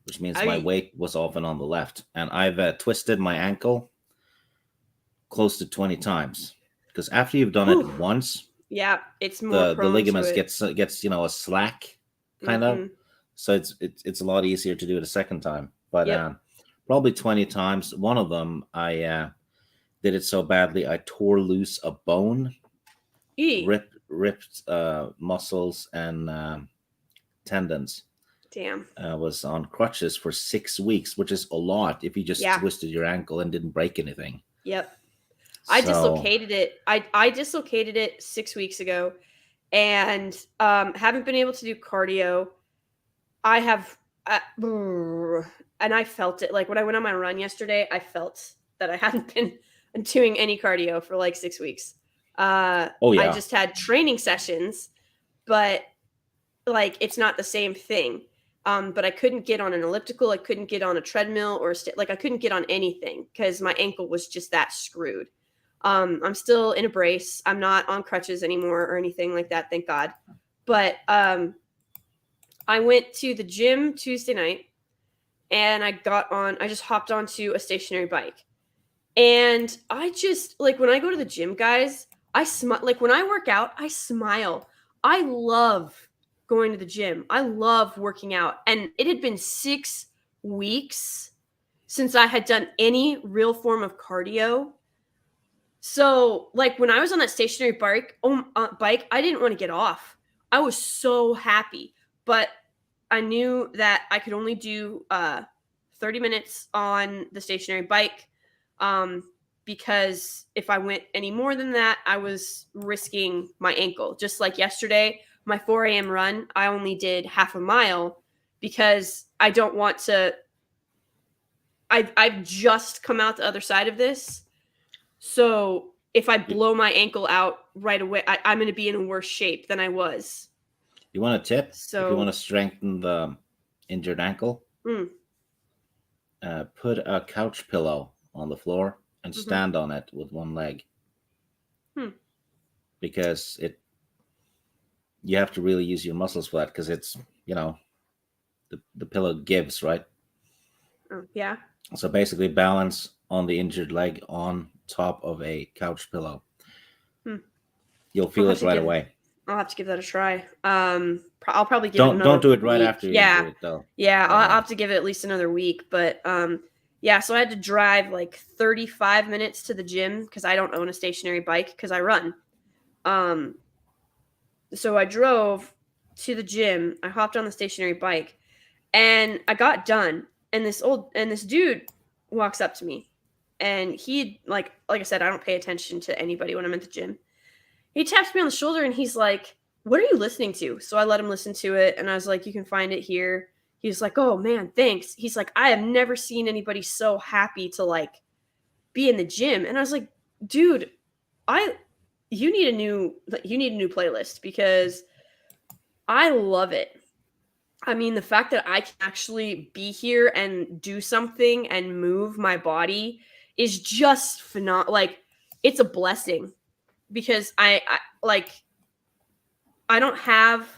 which means my weight was often on the left. And I've twisted my ankle close to 20 times. Because after you've done it once, yeah, it's more the ligaments gets a slack kind of. So it's a lot easier to do it a second time. But probably 20 times. One of them, I did it so badly I tore loose a bone, ripped muscles and tendons. Damn. Was on crutches for 6 weeks, which is a lot if you just twisted your ankle and didn't break anything. Yep. I dislocated it. I dislocated it 6 weeks ago, and haven't been able to do cardio. I have, and I felt it. Like, when I went on my run yesterday, I felt that I hadn't been doing any cardio for like 6 weeks. I just had training sessions, but like, it's not the same thing. But I couldn't get on an elliptical. I couldn't get on a treadmill or I couldn't get on anything because my ankle was just that screwed. I'm still in a brace. I'm not on crutches anymore or anything like that, thank God. But I went to the gym Tuesday night, and I just hopped onto a stationary bike. And I just, like, when I go to the gym, guys, like, when I work out, I smile. I love going to the gym. I love working out. And it had been 6 weeks since I had done any real form of cardio. So, like, when I was on that stationary bike, I didn't want to get off. I was so happy. But I knew that I could only do 30 minutes on the stationary bike, because if I went any more than that, I was risking my ankle. Just like yesterday, my 4 a.m. run, I only did half a mile because I don't want to. I've just come out the other side of this, so if I blow my ankle out right away, I'm going to be in worse shape than I was. You want a tip? So, if you want to strengthen the injured ankle, put a couch pillow on the floor and stand on it with one leg. Because you have to really use your muscles for that, because it's, the pillow gives, right? Oh, yeah. So basically balance on the injured leg on top of a couch pillow. You'll feel it right away. I'll have to give that a try. I'll probably give it don't do it right after you injure it, though. Yeah, I'll have to give it at least another week. But yeah, so I had to drive like 35 minutes to the gym because I don't own a stationary bike because I run. So I drove to the gym. I hopped on the stationary bike, and I got done. And this dude walks up to me, and he like I said, I don't pay attention to anybody when I'm at the gym. He taps me on the shoulder and he's like, "What are you listening to?" So I let him listen to it, and I was like, "You can find it here." He's like, "Oh man, thanks." He's like, "I have never seen anybody so happy to like be in the gym." And I was like, "Dude, you need a new playlist because I love it." I mean, the fact that I can actually be here and do something and move my body is just phenomenal. Like, it's a blessing because I don't have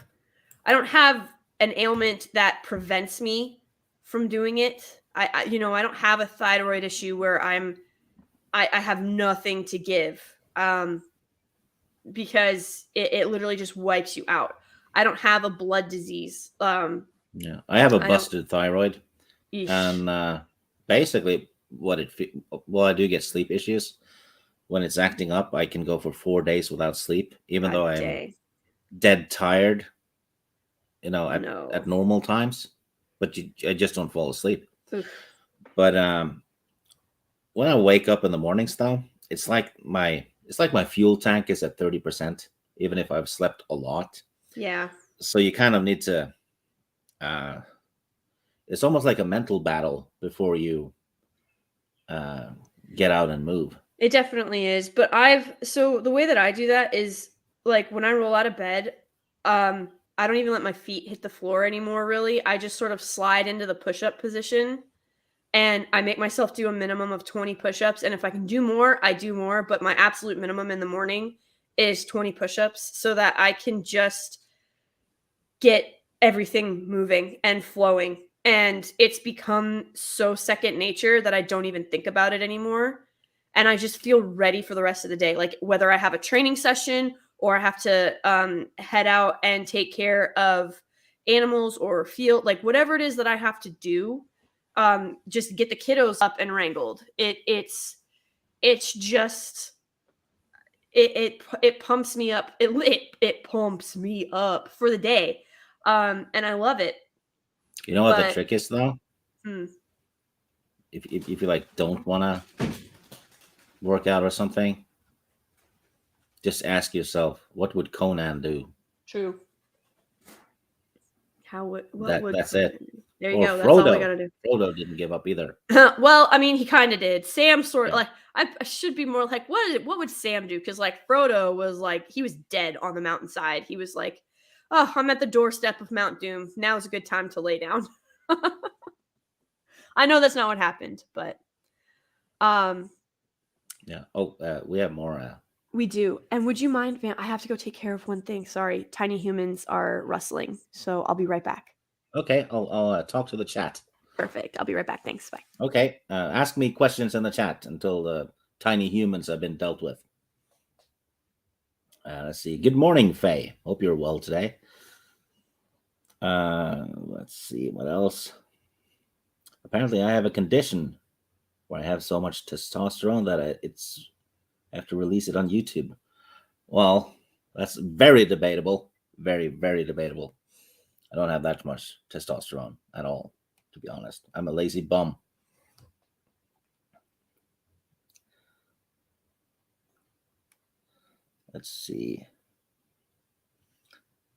an ailment that prevents me from doing it. I don't have a thyroid issue where I have nothing to give, because it literally just wipes you out. I don't have a blood disease. Yeah, I have a busted thyroid, Eesh. and basically, I do get sleep issues. When it's acting up, I can go for 4 days without sleep, even though I'm dead tired. At normal times, but I just don't fall asleep. Oof. But when I wake up in the mornings, though, it's like my fuel tank is at 30%, even if I've slept a lot. Yeah. So you kind of need to. It's almost like a mental battle before you get out and move. It definitely is. But so the way that I do that is like when I roll out of bed, I don't even let my feet hit the floor anymore, really. I just sort of slide into the push-up position, and I make myself do a minimum of 20 push-ups. And if I can do more, I do more. But my absolute minimum in the morning is 20 push-ups so that I can just get everything moving and flowing. And it's become so second nature that I don't even think about it anymore. And I just feel ready for the rest of the day. Like whether I have a training session or I have to head out and take care of animals or field, like whatever it is that I have to do, just get the kiddos up and wrangled. It's just it pumps me up. It pumps me up for the day, and I love it. You know what the trick is, though? Hmm. If you like don't want to work out or something, just ask yourself, what would Conan do? True. That's it. There you go. That's all I gotta do. Frodo didn't give up either. Well, I mean, he kind of did. Sam sort of like I should be more like what would Sam do? Because like Frodo was like he was dead on the mountainside. He was like, "Oh, I'm at the doorstep of Mount Doom. Now is a good time to lay down." I know that's not what happened, but yeah. Oh, we have more. We do. And would you mind, Van? I have to go take care of one thing. Sorry, tiny humans are rustling, so I'll be right back. Okay, I'll talk to the chat. Perfect. I'll be right back. Thanks. Bye. Okay, ask me questions in the chat until the tiny humans have been dealt with. Let's see. Good morning, Faye. Hope you're well today. Let's see what else. Apparently, I have a condition where I have so much testosterone that I have to release it on YouTube. Well, that's very debatable. Very, very debatable. I don't have that much testosterone at all, to to be honest. I'm a lazy bum. Let's see.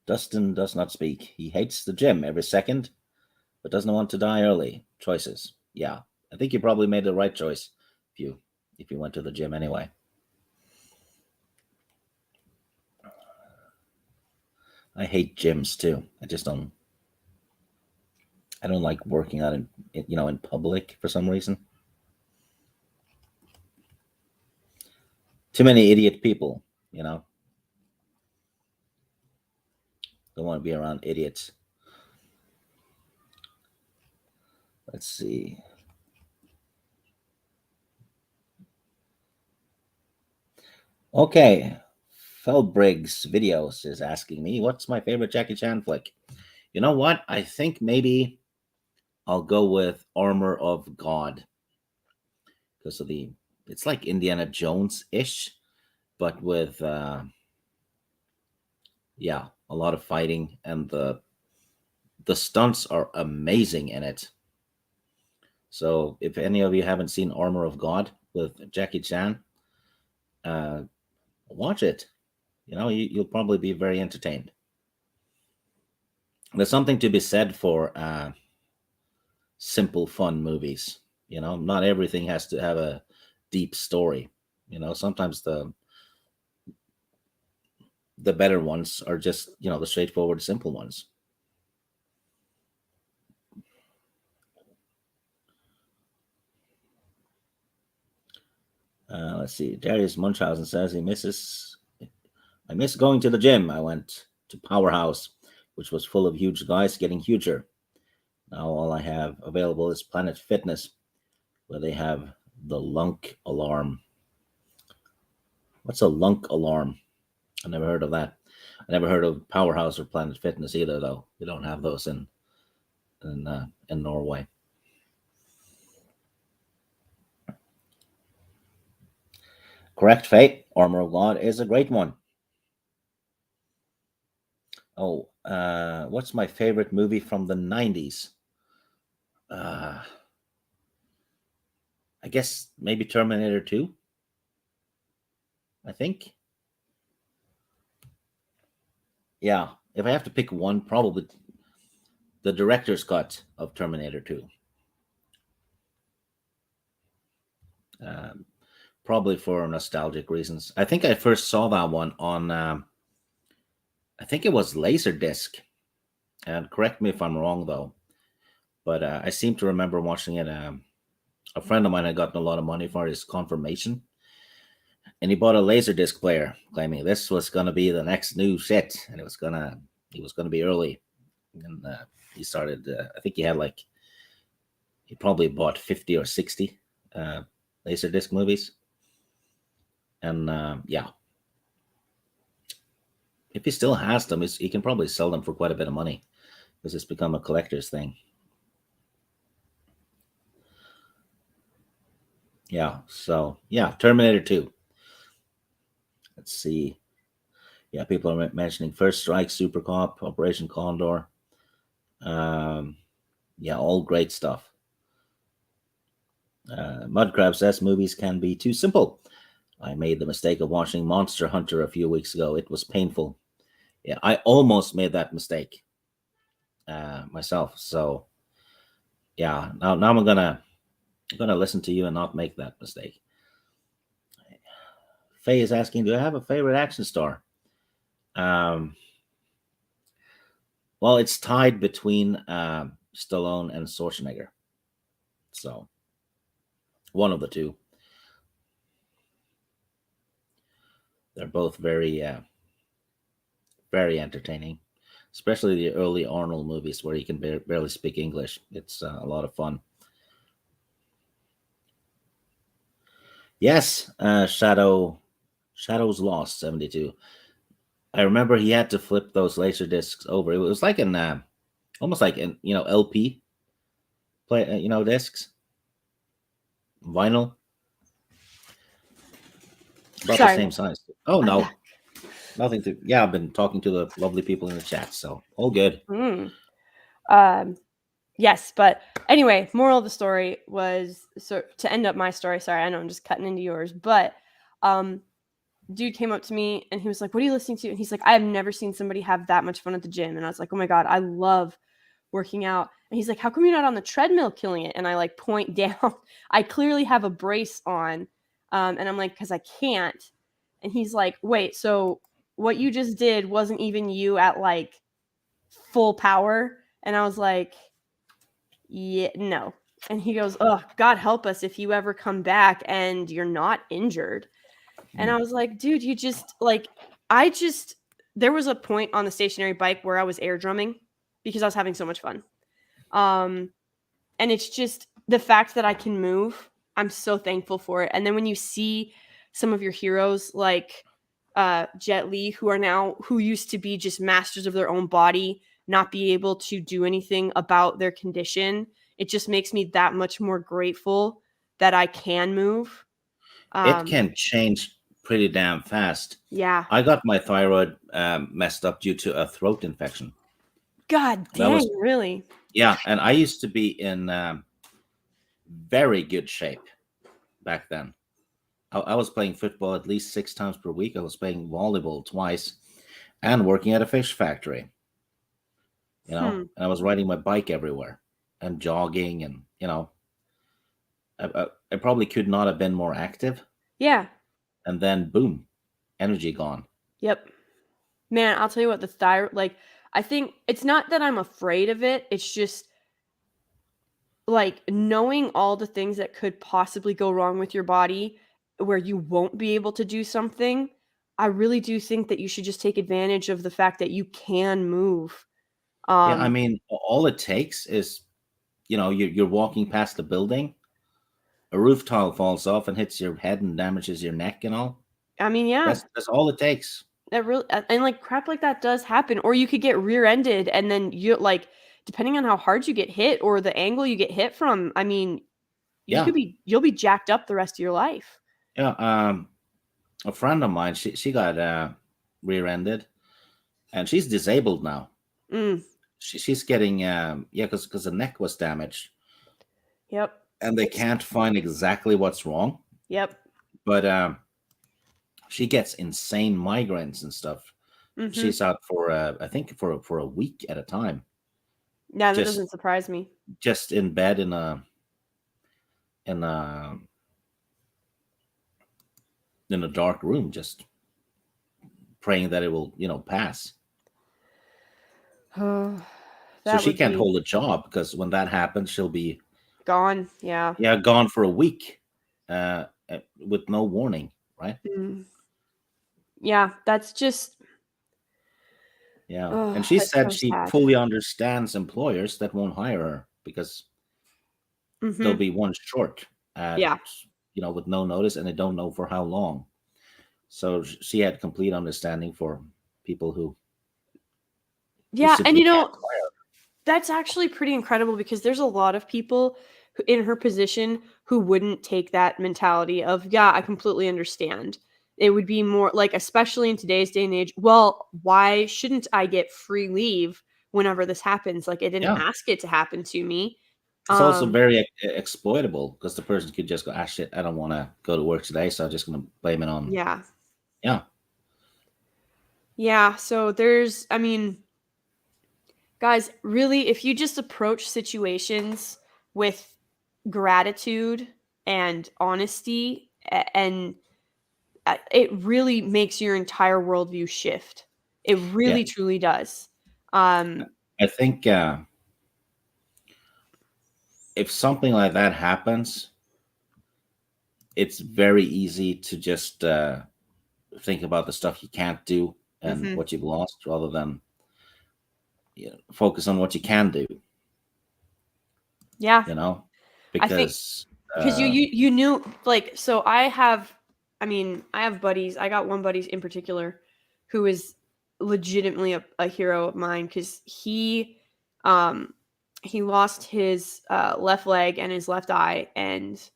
Dustin does not speak. He hates the gym every second, but doesn't want to die early. Choices. Yeah, I think you probably made the right choice if you went to the gym anyway. I hate gyms too. I don't like working out in public for some reason. Too many idiot people, you know. Don't want to be around idiots. Let's see. Okay. Felbriggs Videos is asking me, what's my favorite Jackie Chan flick? You know what? I think maybe I'll go with Armor of God. Because of it's like Indiana Jones-ish, but with a lot of fighting, and the stunts are amazing in it. So if any of you haven't seen Armor of God with Jackie Chan, watch it. You'll probably be very entertained. There's something to be said for simple, fun movies. Not everything has to have a deep story. Sometimes the better ones are just the straightforward, simple ones. Let's see. Darius Munchausen says I miss going to the gym. I went to Powerhouse, which was full of huge guys getting huger. Now all I have available is Planet Fitness, where they have the lunk alarm. What's a lunk alarm? I never heard of that. I never heard of Powerhouse or Planet Fitness either, though. We don't have those in Norway. Correct, Fate. Armor of God is a great one. Oh, what's my favorite movie from the 90s? I guess maybe Terminator 2. I think. Yeah, if I have to pick one, probably the director's cut of Terminator 2. Probably for nostalgic reasons. I think I first saw that one on, I think it was Laserdisc. And correct me if I'm wrong, though. But I seem to remember watching it. A friend of mine had gotten a lot of money for his confirmation, and he bought a Laserdisc player, claiming this was going to be the next new shit, and he was gonna be early. And he started. I think he probably bought 50 or 60 Laserdisc movies, and if he still has them, he can probably sell them for quite a bit of money because it's become a collector's thing. Yeah, so Terminator 2. Let's see. Yeah, people are mentioning First Strike, Super Cop, Operation Condor. All great stuff. Mudcrab says movies can be too simple. I made the mistake of watching Monster Hunter a few weeks ago. It was painful. Yeah, I almost made that mistake myself. So yeah, now I'm gonna listen to you and not make that mistake. Faye is asking, do I have a favorite action star? Well, it's tied between Stallone and Schwarzenegger. So one of the two. They're both very, very entertaining, especially the early Arnold movies where he can barely speak English. It's a lot of fun. Yes, Shadows Lost 72. I remember he had to flip those laser discs over. It was like almost like an LP play, discs, vinyl, about the same size. Oh no, nothing to. Yeah, I've been talking to the lovely people in the chat, so all good. Yeah, Yes, but anyway, moral of the story was, so to end up my story, sorry, I know I'm just cutting into yours, but dude came up to me and he was like, "What are you listening to?" And he's like, "I have never seen somebody have that much fun at the gym." And I was like, "Oh my God, I love working out." And he's like, "How come you're not on the treadmill killing it?" And I like point down. I clearly have a brace on. And I'm like, "Because I can't." And he's like, "Wait, so what you just did wasn't even you at like full power?" And I was like, "Yeah, no." And he goes, "Oh, God help us if you ever come back and you're not injured." And I was like, "Dude, you just like, there was a point on the stationary bike where I was air drumming because I was having so much fun. Um, and it's just the fact that I can move. I'm so thankful for it. And then when you see some of your heroes like Jet Li, who used to be just masters of their own body, not be able to do anything about their condition, it just makes me that much more grateful that I can move. It Um, can change pretty damn fast. yeah. I got my thyroid messed up due to a throat infection. God That was, dang, really? yeah, and I used to be in very good shape back then. I was playing football at least 6 times per week. I was playing volleyball twice, and working at a fish factory. Hmm. And I was riding my bike everywhere and jogging, and I probably could not have been more active. Yeah. And then boom, energy gone. Yep. Man, I'll tell you what, the thyroid, like, I think it's not that I'm afraid of it. It's just like knowing all the things that could possibly go wrong with your body where you won't be able to do something. I really do think that you should just take advantage of the fact that you can move. Yeah, I Um, mean, all it takes is, you're walking past a building, a roof tile falls off and hits your head and damages your neck and all. I mean, yeah, That's all it takes. that really, and like crap like that does happen. Or you could get rear-ended and then you like, depending on how hard you get hit or the angle you get hit from, I mean, Yeah, you'll be jacked up the rest of your life. yeah. A friend of mine, she got rear-ended, and she's disabled now. Mm, She's getting yeah, because the neck was damaged, yep. and they It's can't find exactly what's wrong. yep. But she gets insane migraines and stuff. Mhm. She's out for I think for a week at a time, Yeah, that just doesn't surprise me. just in bed in a in a dark room, just praying that it will pass. Oh, So that she would can't be hold a job because when that happens, she'll be gone. Yeah. gone for a week, with no warning, right? Mm. Yeah, that's just Yeah, and oh, she that's said so she sad. fully understands employers that won't hire her because they'll Mhm. be one short at Yeah. with no notice, and they don't know for how long. So she had complete understanding for people who Yeah, and simply can't hire. that's actually pretty incredible because there's a lot of people who, in her position, who wouldn't take that mentality of, "Yeah, I completely understand." It would be more like, especially in today's day and age, "Well, why shouldn't I get free leave whenever this happens? Like, I didn't Yeah, ask it to happen to me." it's also Um, very exploitable because the person could just go, ah, shit, I don't want to go to work today, so I'm just going to blame it on. yeah. Yeah, Yeah, so there's I mean, guys, really, if you just approach situations with gratitude and honesty, and it really makes your entire worldview shift. It yeah. really truly does. Um, I think if something like that happens, it's very easy to just think about the stuff you can't do and mhm. what you've lost rather than focus on what you can do, Yeah, you know, I think because because you knew like so I mean, I have buddies. I got one buddy in particular who is legitimately a hero of mine because um he lost his left leg and his left eye, and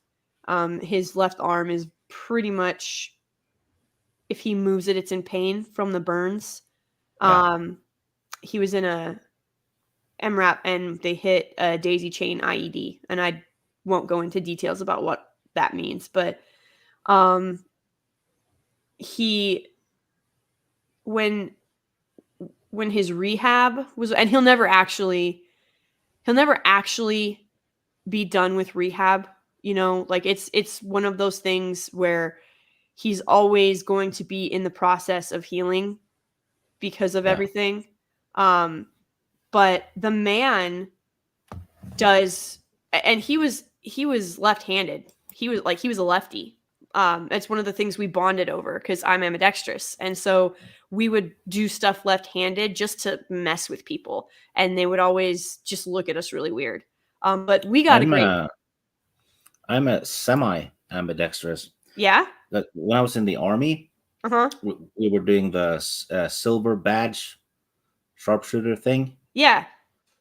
his left arm is pretty much, if he moves it, it's in pain from the burns. yeah, Um, he was in a MRAP, and they hit a daisy chain IED, and I won't go into details about what that means, but he when his rehab was, and he'll never actually be done with rehab, you know, like it's one of those things where he's always going to be in the process of healing because of everything. But the man does, and he was left-handed. He was a lefty. It's one of the things we bonded over because I'm ambidextrous, and so we would do stuff left-handed just to mess with people, and they would always just look at us really weird. But we got I'm a semi-ambidextrous. Yeah. When I was in the army, we were doing the silver badge sharpshooter thing. Yeah.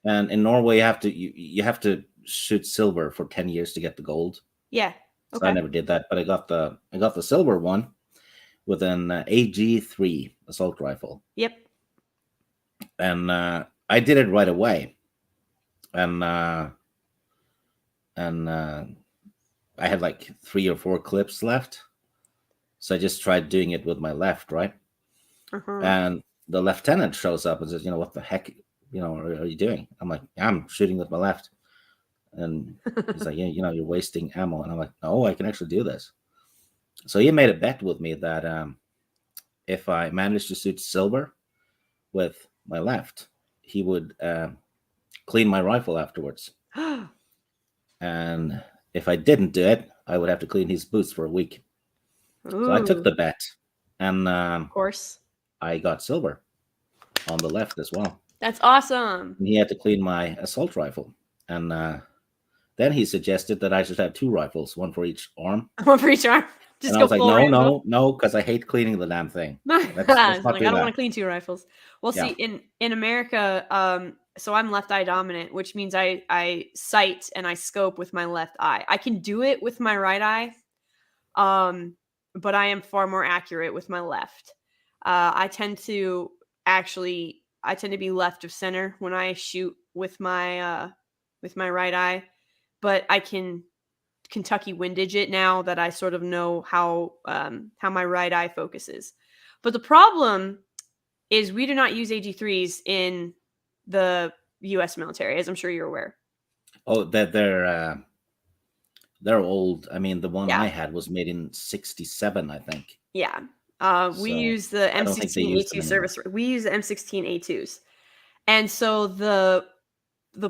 And in Norway, you have to shoot silver for 10 years to get the gold. Yeah. Okay. So I never did that, but I got the silver one with an AG3 assault rifle. Yep. And I did it right away. And I had like 3 or 4 clips left. So I just tried doing it with my left, right? And the lieutenant shows up and says, you know, what the heck, you know, are you doing? I'm like, I'm shooting with my left. And he's like, yeah, you know, you're wasting ammo. And I'm like, no, I can actually do this. So he made a bet with me that if I managed to shoot silver with my left, he would clean my rifle afterwards. And if I didn't do it, I would have to clean his boots for a week. Ooh. So I took the bet, and of course, I got silver on the left as well. That's awesome. And he had to clean my assault rifle, and then he suggested that I should have 2 rifles, one for each arm. One for each arm. Just and I was like, no, because I hate cleaning the damn thing. Let's like, I don't want to clean 2 rifles. Well, yeah. See, in America, so I'm left eye dominant, which means I sight and I scope with my left eye. I can do it with my right eye, but I am far more accurate with my left. I tend to be left of center when I shoot with my right eye, but I can Kentucky windage it now that I sort of know how my right eye focuses. But the problem is we do not use AG3s in the U.S. military, as I'm sure you're aware. Oh, that they're old. I mean, the one I had was made in '67, I think. Yeah. We use the M16A2 service. We use the M16A2s. And so the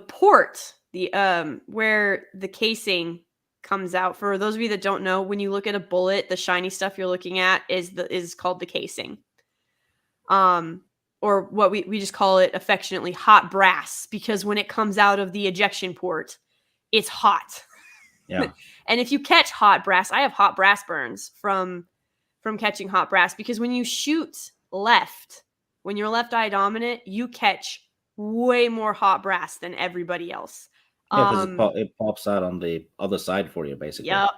port, where the casing comes out, for those of you that don't know, when you look at a bullet, the shiny stuff you're looking at is called the casing. Or what we just call it affectionately hot brass, because when it comes out of the ejection port, it's hot. Yeah. And if you catch hot brass, I have hot brass burns from catching hot brass, because when you shoot left, when you're left eye dominant, you catch way more hot brass than everybody else. Yeah, because it pops out on the other side for you, basically. Yep.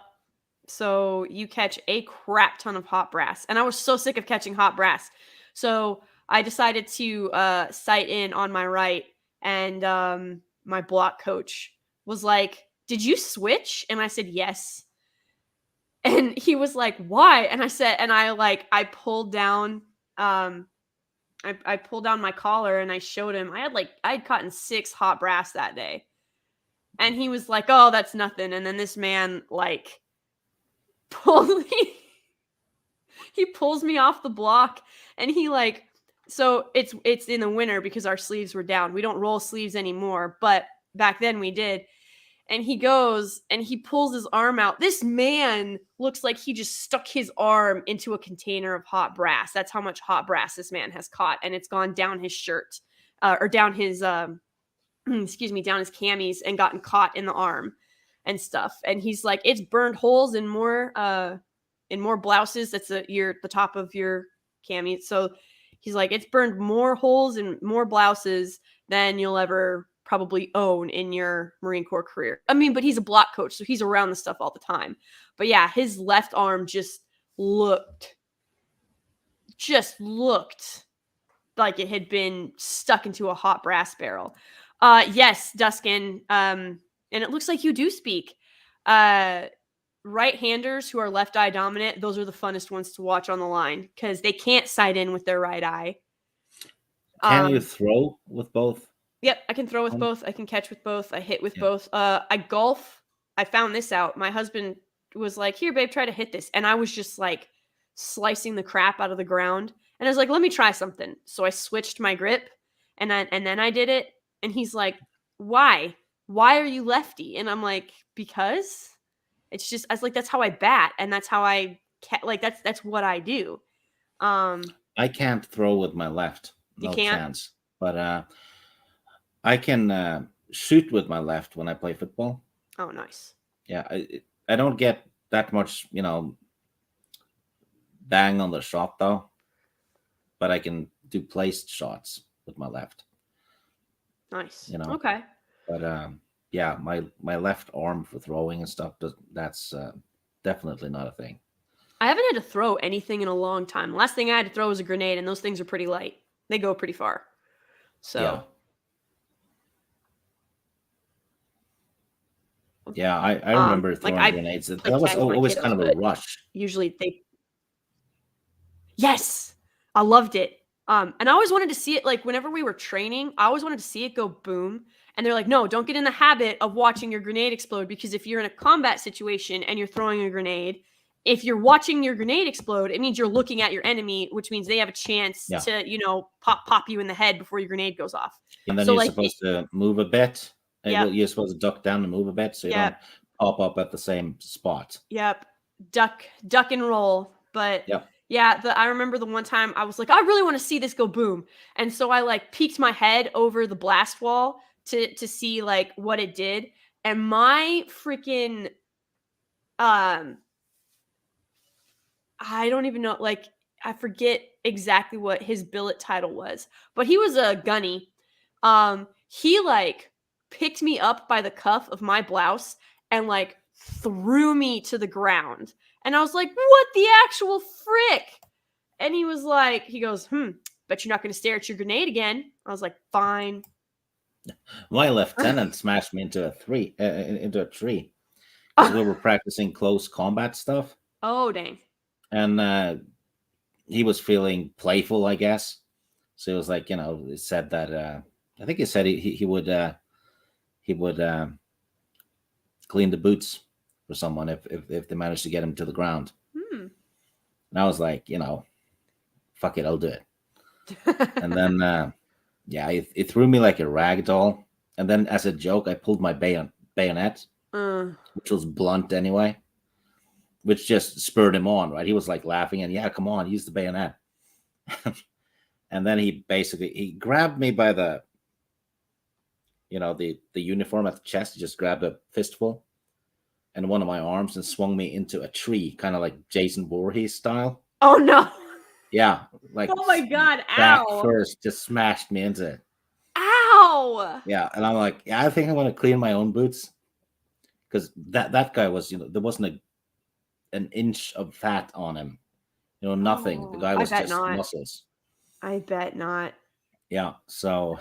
So you catch a crap ton of hot brass. And I was so sick of catching hot brass. So I decided to sight in on my right. And my block coach was like, "Did you switch?" And I said, "Yes." And he was like, "Why?" And I said, I pulled down, I pulled down my collar and I showed him. I'd caught in 6 hot brass that day. And he was like, "Oh, that's nothing." And then this man pulls me off the block, and so it's in the winter because our sleeves were down. We don't roll sleeves anymore, but back then we did. And he goes and he pulls his arm out. This man looks like he just stuck his arm into a container of hot brass. That's how much hot brass this man has caught. And it's gone down his shirt, or down his, down his camis, and gotten caught in the arm and stuff. And he's like, it's burned holes in more blouses. That's the top of your cami. So he's like, it's burned more holes and more blouses than you'll ever probably own in your Marine Corps career. I mean, but he's a block coach, so he's around the stuff all the time. But yeah, his left arm just looked like it had been stuck into a hot brass barrel. Yes, Duskin. And it looks like you do speak. Right-handers who are left eye dominant, those are the funnest ones to watch on the line because they can't sight in with their right eye. Can you throw with both? Yep, I can throw with both. I can catch with both. I hit with both. I golf. I found this out. My husband was like, "Here, babe, try to hit this," and I was just like slicing the crap out of the ground. And I was like, "Let me try something." So I switched my grip, and then I did it. And he's like, "Why? Why are you lefty?" And I'm like, "Because it's just." I was like, "That's how I bat, and that's how I like that's what I do." I can't throw with my left. You No can't. chance. But I can shoot with my left when I play football. Oh, nice. Yeah, I don't get that much, bang on the shot though. But I can do placed shots with my left. Nice. You know. Okay. But yeah, my left arm for throwing and stuff, that's definitely not a thing. I haven't had to throw anything in a long time. The last thing I had to throw was a grenade, and those things are pretty light. They go pretty far. So yeah, I remember throwing grenades. That was always kind of a rush. Usually they. Yes, I loved it. And I always wanted to see it. Like whenever we were training, I always wanted to see it go boom. And they're like, "No, don't get in the habit of watching your grenade explode because if you're in a combat situation and you're throwing a grenade, if you're watching your grenade explode, it means you're looking at your enemy, which means they have a chance to, pop you in the head before your grenade goes off." And then you're supposed to move a bit. Yeah. You're supposed to duck down and move a bit so you don't pop up at the same spot. Yep. Duck and roll. But yeah, I remember the one time I was like, I really want to see this go boom. And so I like peeked my head over the blast wall to see like what it did. And my freaking I don't even know, like I forget exactly what his billet title was, but he was a gunny. He like picked me up by the cuff of my blouse and like threw me to the ground. And I was like, "What the actual frick?" And he was like, he goes, "Bet you're not going to stare at your grenade again." I was like, "Fine." My lieutenant smashed me into a tree because we were practicing close combat stuff. Oh, dang. And he was feeling playful, I guess. So it was like, he said that I think he said he would clean the boots for someone if they managed to get him to the ground. And I was like, fuck it, I'll do it. And then it threw me like a rag doll. And then as a joke, I pulled my bayonet, which was blunt anyway, which just spurred him on, right? He was like laughing and, "Yeah, come on, use the bayonet." And then he grabbed me by the uniform at the chest. He just grabbed a fistful and one of my arms and swung me into a tree, kind of like Jason Voorhees style. Oh no. Yeah, like, oh my god, back ow. first, just smashed me into it. Ow. Yeah, and I'm like, yeah, I think I'm gonna clean my own boots, because that guy was, there wasn't an inch of fat on him, nothing. The guy was just muscles. I bet not. Yeah, so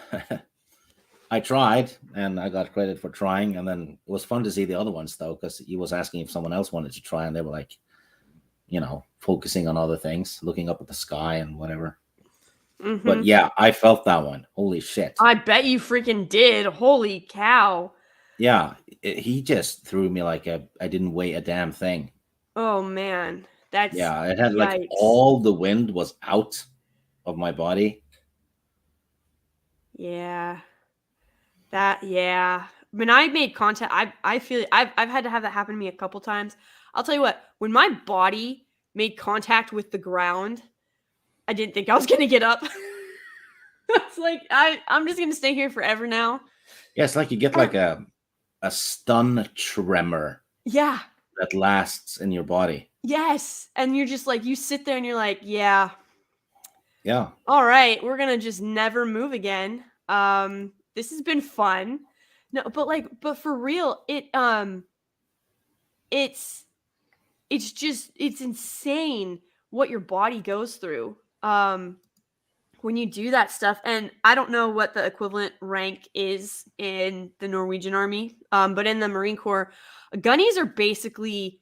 I tried, and I got credit for trying, and then it was fun to see the other ones though, because he was asking if someone else wanted to try, and they were like, focusing on other things, looking up at the sky and whatever. But yeah, I felt that one. Holy shit. I bet you freaking did. Holy cow. Yeah, he just threw me like I didn't weigh a damn thing. Oh man. It had like all the wind was out of my body. Yeah. When I made contact, I feel I've had to have that happen to me a couple times. I'll tell you what, when my body made contact with the ground, I didn't think I was gonna get up. It's like I'm just gonna stay here forever now. Yeah, it's like you get like a stun tremor. Yeah. That lasts in your body. Yes. And you're just like, you sit there and you're like, yeah. Yeah. All right, we're gonna just never move again. This has been fun. No, but for real, it's insane what your body goes through. when you do that stuff, and I don't know what the equivalent rank is in the Norwegian army, but in the Marine Corps, gunnies are basically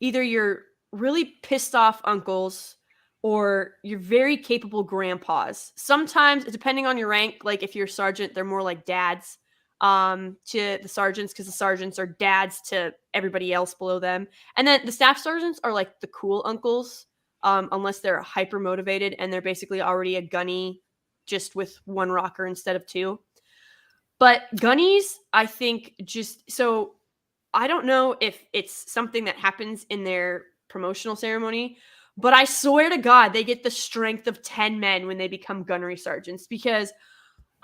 either your really pissed off uncles or your very capable grandpas. Sometimes, depending on your rank, like if you're a sergeant, they're more like dads to the sergeants, because the sergeants are dads to everybody else below them. And then the staff sergeants are like the cool uncles, unless they're hyper motivated and they're basically already a gunny just with one rocker instead of two. But gunnies, I think, just so I don't know if it's something that happens in their promotional ceremony, but I swear to God, they get the strength of 10 men when they become gunnery sergeants, because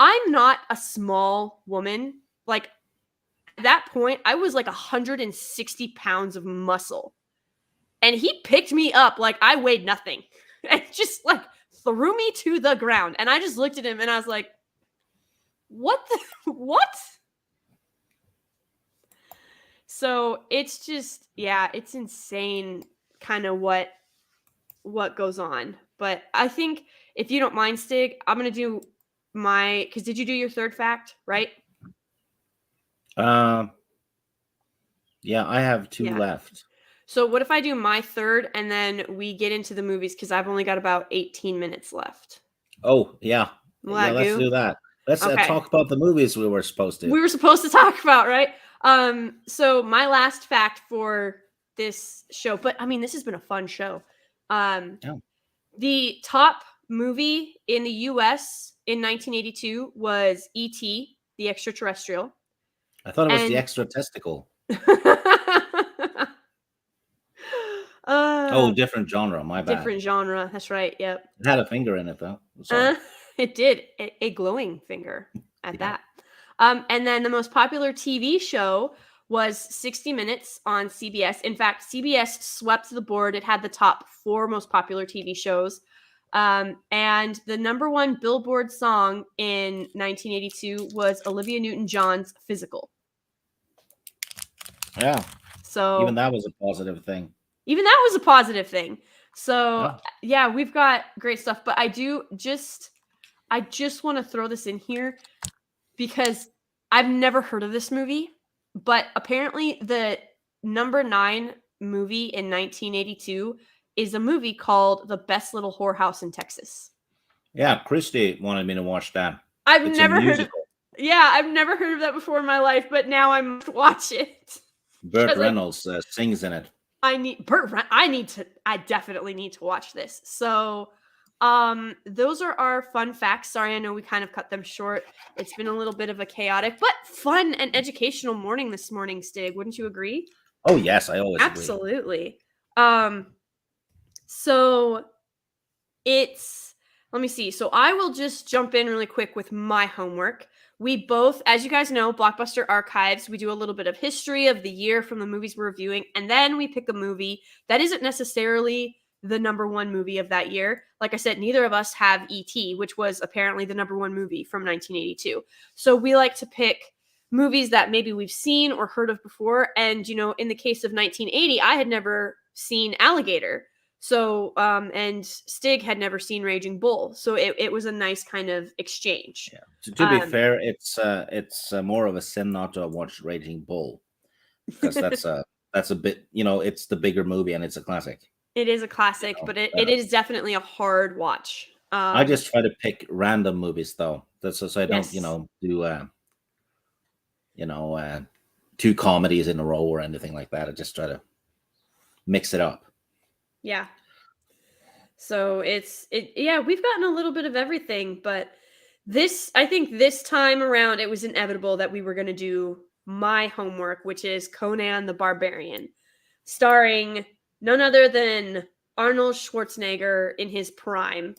I'm not a small woman. Like, at that point, I was like 160 pounds of muscle. And he picked me up like I weighed nothing and just like threw me to the ground. And I just looked at him and I was like, what the, what? So it's just, yeah, it's insane kind of what goes on. But I think, if you don't mind, Stig, I'm going to do because did you do your third fact, right? Yeah, I have two Yeah. left. So what if I do my third and then we get into the movies, because I've only got about 18 minutes left. Oh, yeah. Will Yeah, that let's do that. Let's Okay. talk about the movies we were supposed to. We were supposed to talk about, right? So my last fact for this show, but I mean, this has been a fun show. Yeah. The top movie in the US in 1982 was E.T., the Extraterrestrial. I thought it was the extra testicle. Oh, different genre. My bad. Different genre. That's right. Yep. It had a finger in it, though. It did. A glowing finger at that. And then the most popular TV show was 60 Minutes on CBS. In fact, CBS swept the board. It had the top 4 most popular TV shows. And the number 1 Billboard song in 1982 was Olivia Newton-John's Physical. Yeah. So even that was a positive thing. So yeah, we've got great stuff. But I just want to throw this in here because I've never heard of this movie, but apparently the number 9 movie in 1982 is a movie called The Best Little Whorehouse in Texas. Yeah, Christy wanted me to watch that. I've never heard of that before in my life, but now I must watch it. Burt Reynolds sings in it. I definitely need to watch this. So those are our fun facts. Sorry, I know we kind of cut them short. It's been a little bit of a chaotic but fun and educational morning this morning, Stig. Wouldn't you agree? Oh yes, I always absolutely agree. So let me see. So I will just jump in really quick with my homework. We both, as you guys know, Blockbuster Archives, we do a little bit of history of the year from the movies we're reviewing, and then we pick a movie that isn't necessarily the number 1 movie of that year. Like I said, neither of us have E.T., which was apparently the number 1 movie from 1982. So we like to pick movies that maybe we've seen or heard of before. And, in the case of 1980, I had never seen Alligator. So, and Stig had never seen Raging Bull. So it was a nice kind of exchange. Yeah. To be fair, it's more of a sin not to have watched Raging Bull, because that's a bit, it's the bigger movie and it's a classic. It is a classic, but it is definitely a hard watch. I just try to pick random movies though. That's so I don't, do 2 comedies in a row or anything like that. I just try to mix it up. Yeah. So we've gotten a little bit of everything, but I think this time around it was inevitable that we were going to do my homework, which is Conan the Barbarian, starring none other than Arnold Schwarzenegger in his prime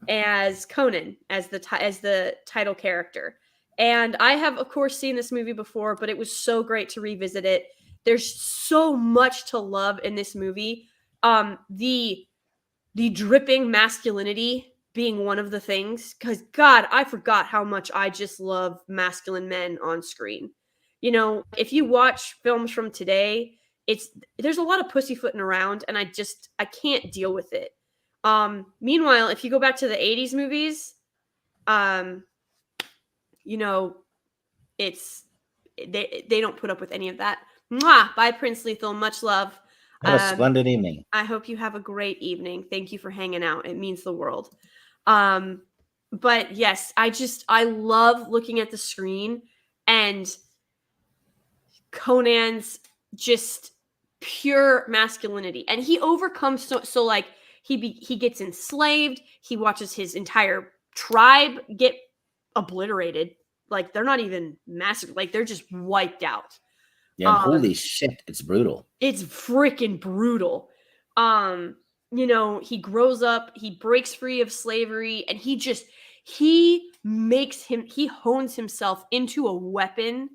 as Conan, as the title character. And I have, of course, seen this movie before, but it was so great to revisit it. There's so much to love in this movie. The dripping masculinity being one of the things, because God, I forgot how much I just love masculine men on screen. If you watch films from today, there's a lot of pussyfooting around, and I can't deal with it. Meanwhile, if you go back to the 80s movies, you know, it's they don't put up with any of that. Mwah! Bye, Prince Lethal. Much love. Have a splendid evening. I hope you have a great evening. Thank you for hanging out. It means the world. But yes, I love looking at the screen and Conan's just pure masculinity, and he overcomes so like he gets enslaved. He watches his entire tribe get obliterated. Like they're not even massacred. Like they're just wiped out. Yeah, holy shit, it's brutal. It's freaking brutal. He grows up, he breaks free of slavery, and he hones himself into a weapon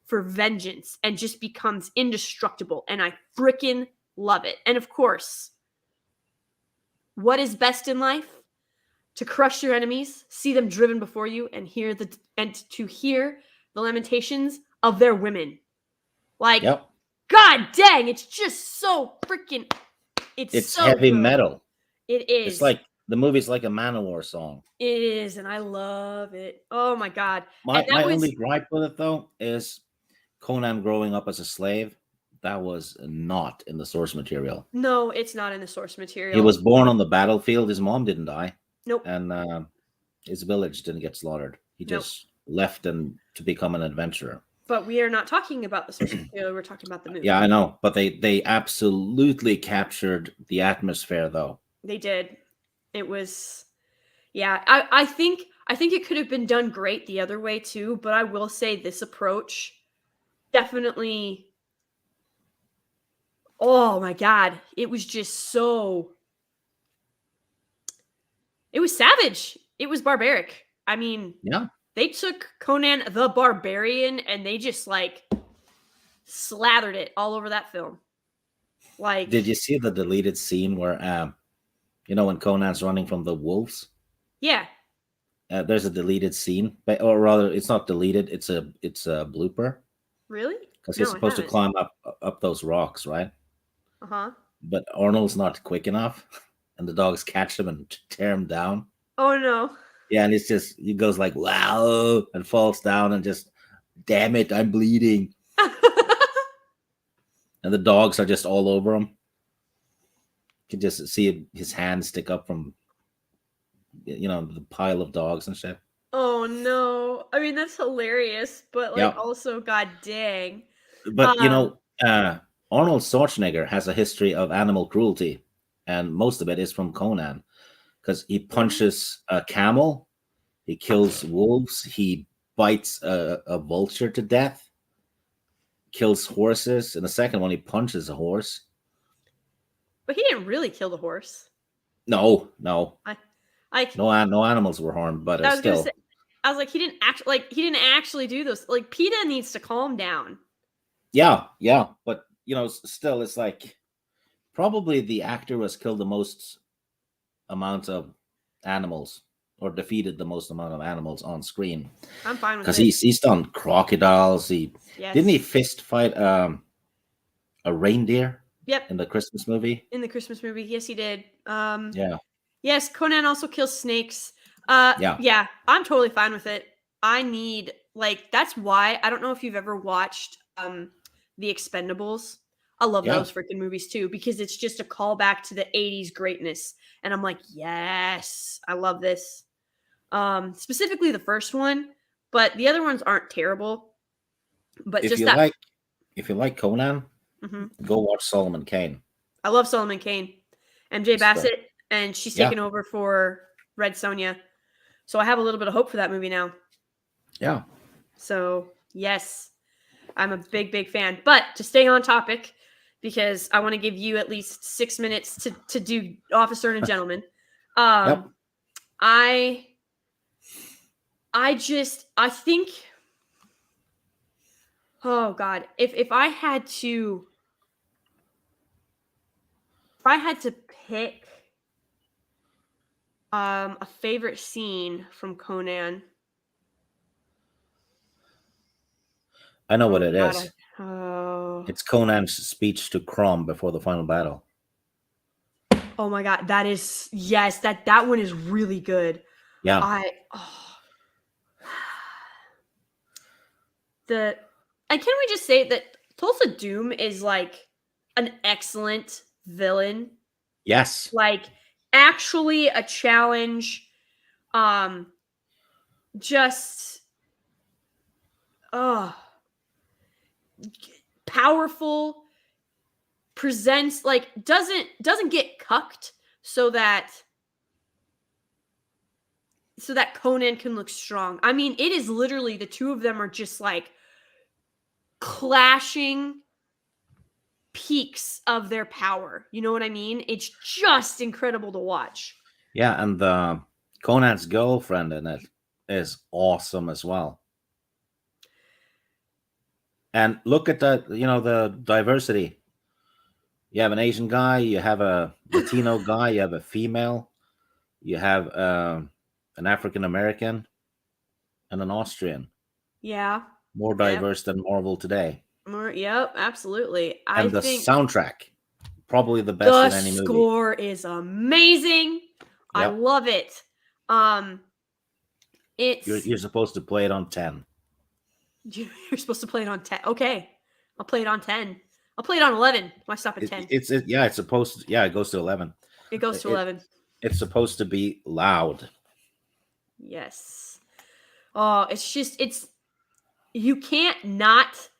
for vengeance and just becomes indestructible. And I freaking love it. And of course, what is best in life? To crush your enemies, see them driven before you, and to hear the lamentations of their women. Like, yep. God dang, it's just so freaking. It's so heavy good. metal. It is. It's like the movie's like a Manowar song. It is, and I love it. Oh my God. My only gripe with it though is Conan growing up as a slave. That was not in the source material. No, it's not in the source material. He was born on the battlefield. His mom didn't die. Nope. And his village didn't get slaughtered. He just left to become an adventurer. But we are not talking about the source material. We're talking about the movie. Yeah, I know. But they absolutely captured the atmosphere, though. They did. It was, yeah. I think it could have been done great the other way too. But I will say this approach definitely. Oh my God! It was just so. It was savage. It was barbaric. I mean, yeah. They took Conan the Barbarian and they just like slathered it all over that film. Like, did you see the deleted scene where, when Conan's running from the wolves? Yeah. There's a deleted scene, or rather, it's not deleted. It's a blooper. Really? Because he's supposed to climb up those rocks, right? Uh-huh. But Arnold's not quick enough, and the dogs catch him and tear him down. Oh no. Yeah, and he goes like, wow, and falls down and just, damn it, I'm bleeding. And the dogs are just all over him. You can just see his hand stick up from, the pile of dogs and shit. Oh no. I mean, that's hilarious, but also, god dang. But, Arnold Schwarzenegger has a history of animal cruelty, and most of it is from Conan. Because he punches a camel, he kills wolves, he bites a vulture to death, kills horses. In the second one, he punches a horse. But he didn't really kill the horse. No. No animals were harmed, but I was like, he didn't actually do those. Like, PETA needs to calm down. Yeah, but still, it's like probably the actor who has killed the most amount of animals or defeated the most amount of animals on screen. I'm fine with it. Because he's done crocodiles. Didn't he fist fight a reindeer? Yep. In the Christmas movie? In the Christmas movie, yes, he did. Yeah. Yes, Conan also kills snakes. Yeah, I'm totally fine with it. I need, that's why, I don't know if you've ever watched The Expendables. I love those freaking movies too, because it's just a callback to the 80s greatness. And I'm like, yes, I love this. Specifically the first one, but the other ones aren't terrible. But if you like Conan, go watch Solomon Kane. I love Solomon Kane. MJ Bassett, and she's taken over for Red Sonja. So I have a little bit of hope for that movie now. Yeah. So, yes, I'm a big, big fan. But to stay on topic, because I want to give you at least 6 minutes to do Officer and a Gentleman. Yep. I think, oh God, if I had to pick a favorite scene from Conan. I know what it is. Oh. It's Conan's speech to Crom before the final battle. Oh my god, that is yes, that one is really good. Yeah. And can we just say that Tulsa Doom is like an excellent villain? Yes. Like actually a challenge. Just oh powerful, presents like doesn't get cucked so that Conan can look strong. I mean, it is literally the two of them are just like clashing peaks of their power. You know what I mean? It's just incredible to watch. Yeah, and Conan's girlfriend in it is awesome as well. And look at the the diversity. You have an Asian guy, you have a Latino guy, you have a female, you have an African American, and an Austrian. Yeah. More Yep. diverse than Marvel today. Yep, absolutely. I And the think soundtrack, probably the best the in any movie. score is amazing. I Yep. love it. It's You're supposed to play it on 10. you're supposed to play it on 10. Okay. I'll play it on 10. I'll play it on 11. Why stop at 10? It's supposed to, it goes to 11. It goes to 11. It's supposed to be loud. Yes. Oh, you can't not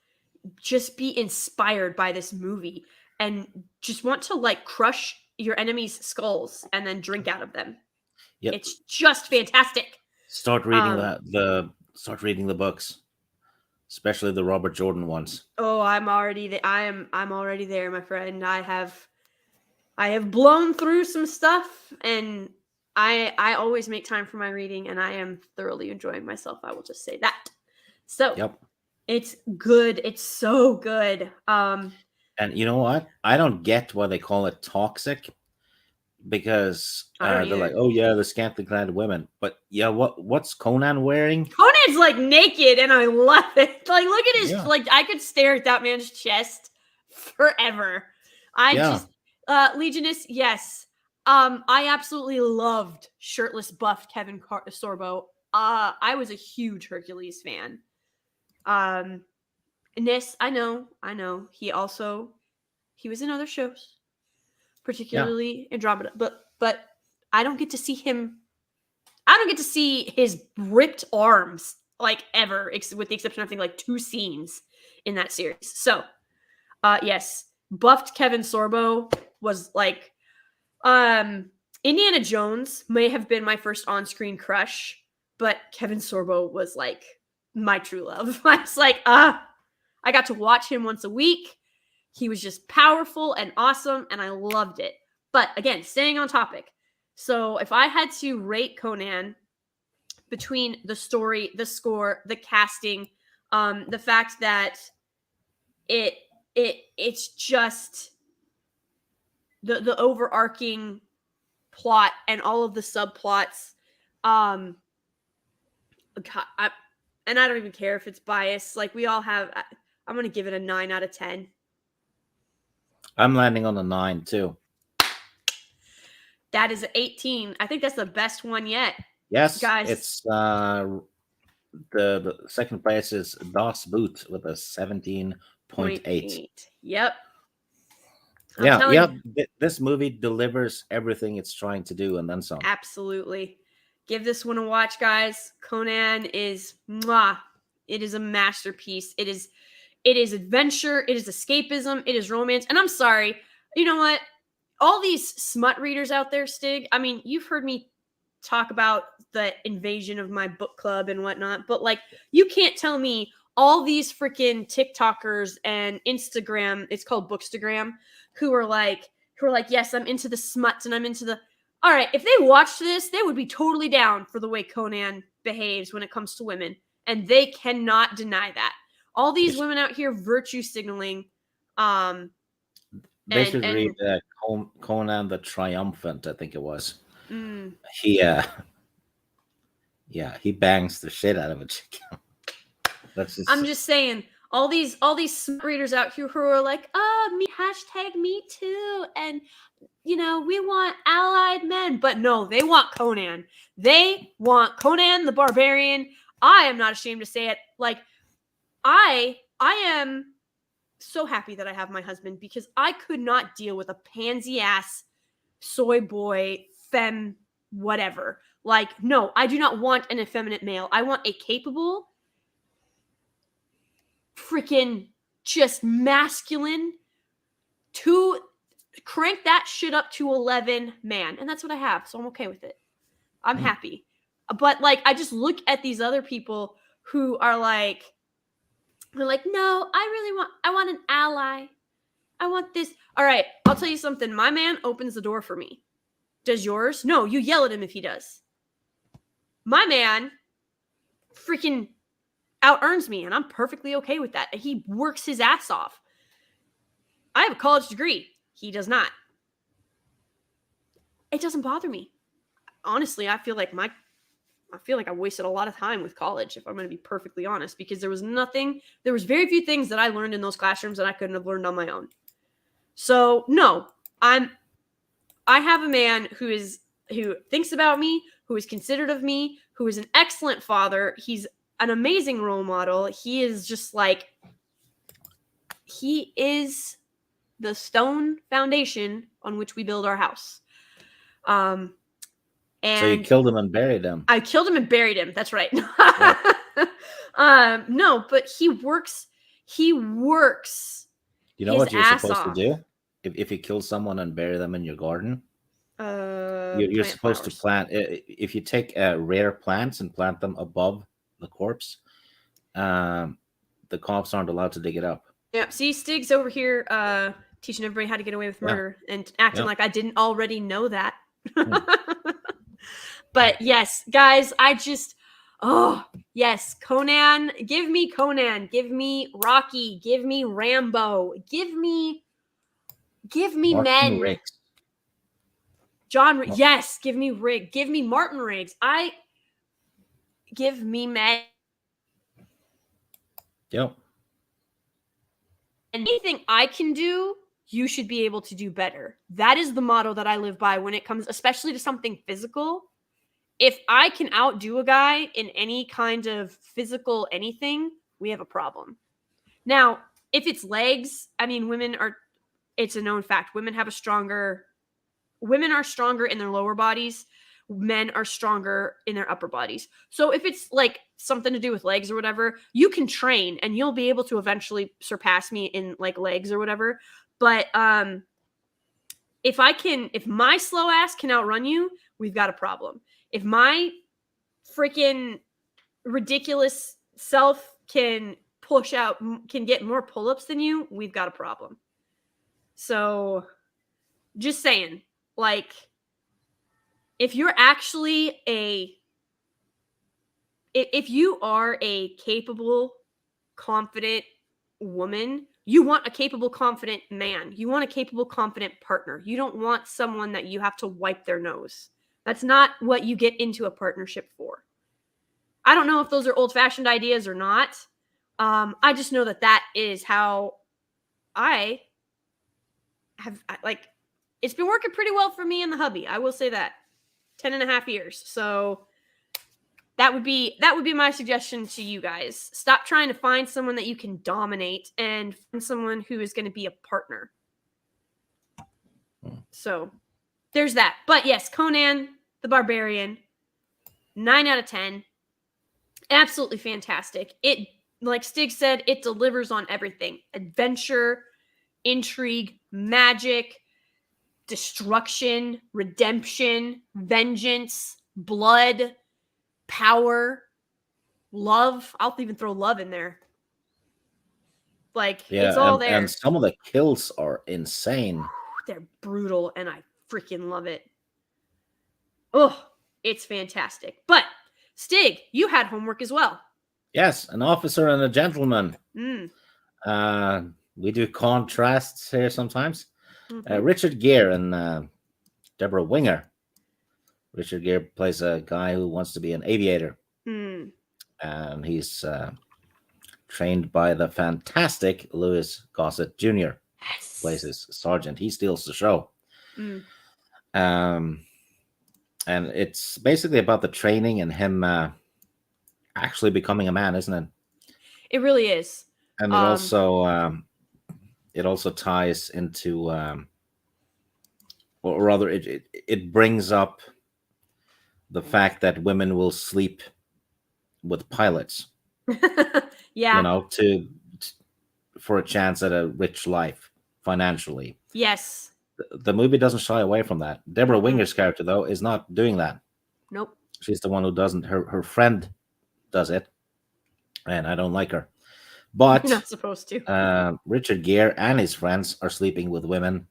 just be inspired by this movie and just want to like crush your enemies' skulls and then drink out of them. Yep. It's just fantastic. Start reading the books, especially the Robert Jordan ones. Oh, I'm already I'm already there, my friend. I have blown through some stuff, and I always make time for my reading, and I am thoroughly enjoying myself. I will just say that. So, Yep. It's good. It's so good. And you know what? I don't get why they call it toxic, because they're like, oh yeah, the scantily clad women. But yeah, what's Conan wearing? Conan's like naked, and I love it. Like, look at his like. I could stare at that man's chest forever. Legionist, yes. I absolutely loved shirtless, buffed Kevin Sorbo. I was a huge Hercules fan. Ness, I know. He was in other shows, particularly Andromeda, but I don't get to see him. I don't get to see his ripped arms like ever, with the exception of I think like 2 scenes in that series. So, yes, buffed Kevin Sorbo was like, Indiana Jones may have been my first on-screen crush, but Kevin Sorbo was like my true love. I was like, I got to watch him once a week. He was just powerful and awesome, and I loved it. But again, staying on topic. So if I had to rate Conan between the story, the score, the casting, the fact that it's just the overarching plot and all of the subplots, and I don't even care if it's biased. Like, we all have. I'm going to give it a 9 out of 10. I'm landing on a 9 too. That is an 18. I think that's the best one yet. Yes, guys. It's the second place is Das Boot with a 17.8. Yep. This movie delivers everything it's trying to do and then some. Absolutely. Give this one a watch, guys. Conan is mwah. It is a masterpiece. It is adventure. It is escapism. It is romance. And I'm sorry. You know what? All these smut readers out there, Stig, I mean, you've heard me talk about the invasion of my book club and whatnot, but like, you can't tell me all these freaking TikTokers and Instagram, it's called Bookstagram, who are like, yes, I'm into the smuts and I'm into the, all right, if they watched this, they would be totally down for the way Conan behaves when it comes to women. And they cannot deny that. All these women out here virtue signaling. They should read Conan the Triumphant, I think it was. He bangs the shit out of a chicken. I'm just saying, all these readers out here who are like, hashtag me too. And, we want allied men. But no, they want Conan. They want Conan the Barbarian. I am not ashamed to say it. Like, I am so happy that I have my husband, because I could not deal with a pansy ass soy boy femme whatever. Like, no, I do not want an effeminate male. I want a capable, freaking just masculine, to crank that shit up to 11 man. And that's what I have. So I'm okay with it. I'm happy. But like, I just look at these other people who are like, no, I want an ally. I want this. All right, I'll tell you something. My man opens the door for me. Does yours? No, you yell at him if he does. My man freaking out-earns me, and I'm perfectly okay with that. He works his ass off. I have a college degree. He does not. It doesn't bother me. Honestly, I feel like I wasted a lot of time with college, if I'm going to be perfectly honest, because there was very few things that I learned in those classrooms that I couldn't have learned on my own. So no, I have a man who thinks about me, who is considerate of me, who is an excellent father. He's an amazing role model. He is just like, he is the stone foundation on which we build our house. And so you killed him and buried him. I killed him and buried him. That's right. No, but he works. You know what you're supposed to do? If you kill someone and bury them in your garden, you're supposed to plant. If you take rare plants and plant them above the corpse, the cops aren't allowed to dig it up. Yeah. See, Stig's over here teaching everybody how to get away with murder and acting like I didn't already know that. But yes, guys, yes, Conan, give me Rocky, give me Rambo, give me Martin men. Riggs. Yes, give me Martin Riggs. Give me men. Yep. Anything I can do, you should be able to do better. That is the motto that I live by when it comes, especially to something physical. If I can outdo a guy in any kind of physical anything, we have a problem. Now, if it's legs, I mean, it's a known fact. Women are stronger in their lower bodies. Men are stronger in their upper bodies. So if it's like something to do with legs or whatever, you can train and you'll be able to eventually surpass me in like legs or whatever. But if my slow ass can outrun you, we've got a problem. If my freaking ridiculous self can get more pull-ups than you, we've got a problem. So just saying, like, if you are a capable, confident woman, you want a capable, confident man. You want a capable, confident partner. You don't want someone that you have to wipe their nose. That's not what you get into a partnership for. I don't know if those are old-fashioned ideas or not. I just know that is how I have, like, it's been working pretty well for me and the hubby. I will say that. 10.5 years. So that would be my suggestion to you guys. Stop trying to find someone that you can dominate and find someone who is going to be a partner. So there's that. But yes, Conan the Barbarian, 9 out of 10. Absolutely fantastic. It, like Stig said, it delivers on everything. Adventure, intrigue, magic, destruction, redemption, vengeance, blood, power, love. I'll even throw love in there. Like, it's all there. And some of the kills are insane. They're brutal, and I freaking love it. Oh, it's fantastic. But, Stig, you had homework as well. Yes, an officer and a gentleman. We do contrasts here sometimes. Mm-hmm. Richard Gere and Deborah Winger. Richard Gere plays a guy who wants to be an aviator. And he's trained by the fantastic Louis Gossett Jr. plays Yes. his sergeant. He steals the show. Mm. Um, and it's basically about the training and him actually becoming a man, isn't it? It really is. And Um, it also ties into, or rather, it brings up the fact that women will sleep with pilots, yeah. for a chance at a rich life financially. Yes. The movie doesn't shy away from that. Deborah Mm-mm. Winger's character, though, is not doing that. Nope. She's the one who doesn't. Her friend does it, and I don't like her. You're But not supposed to. Richard Gere and his friends are sleeping with women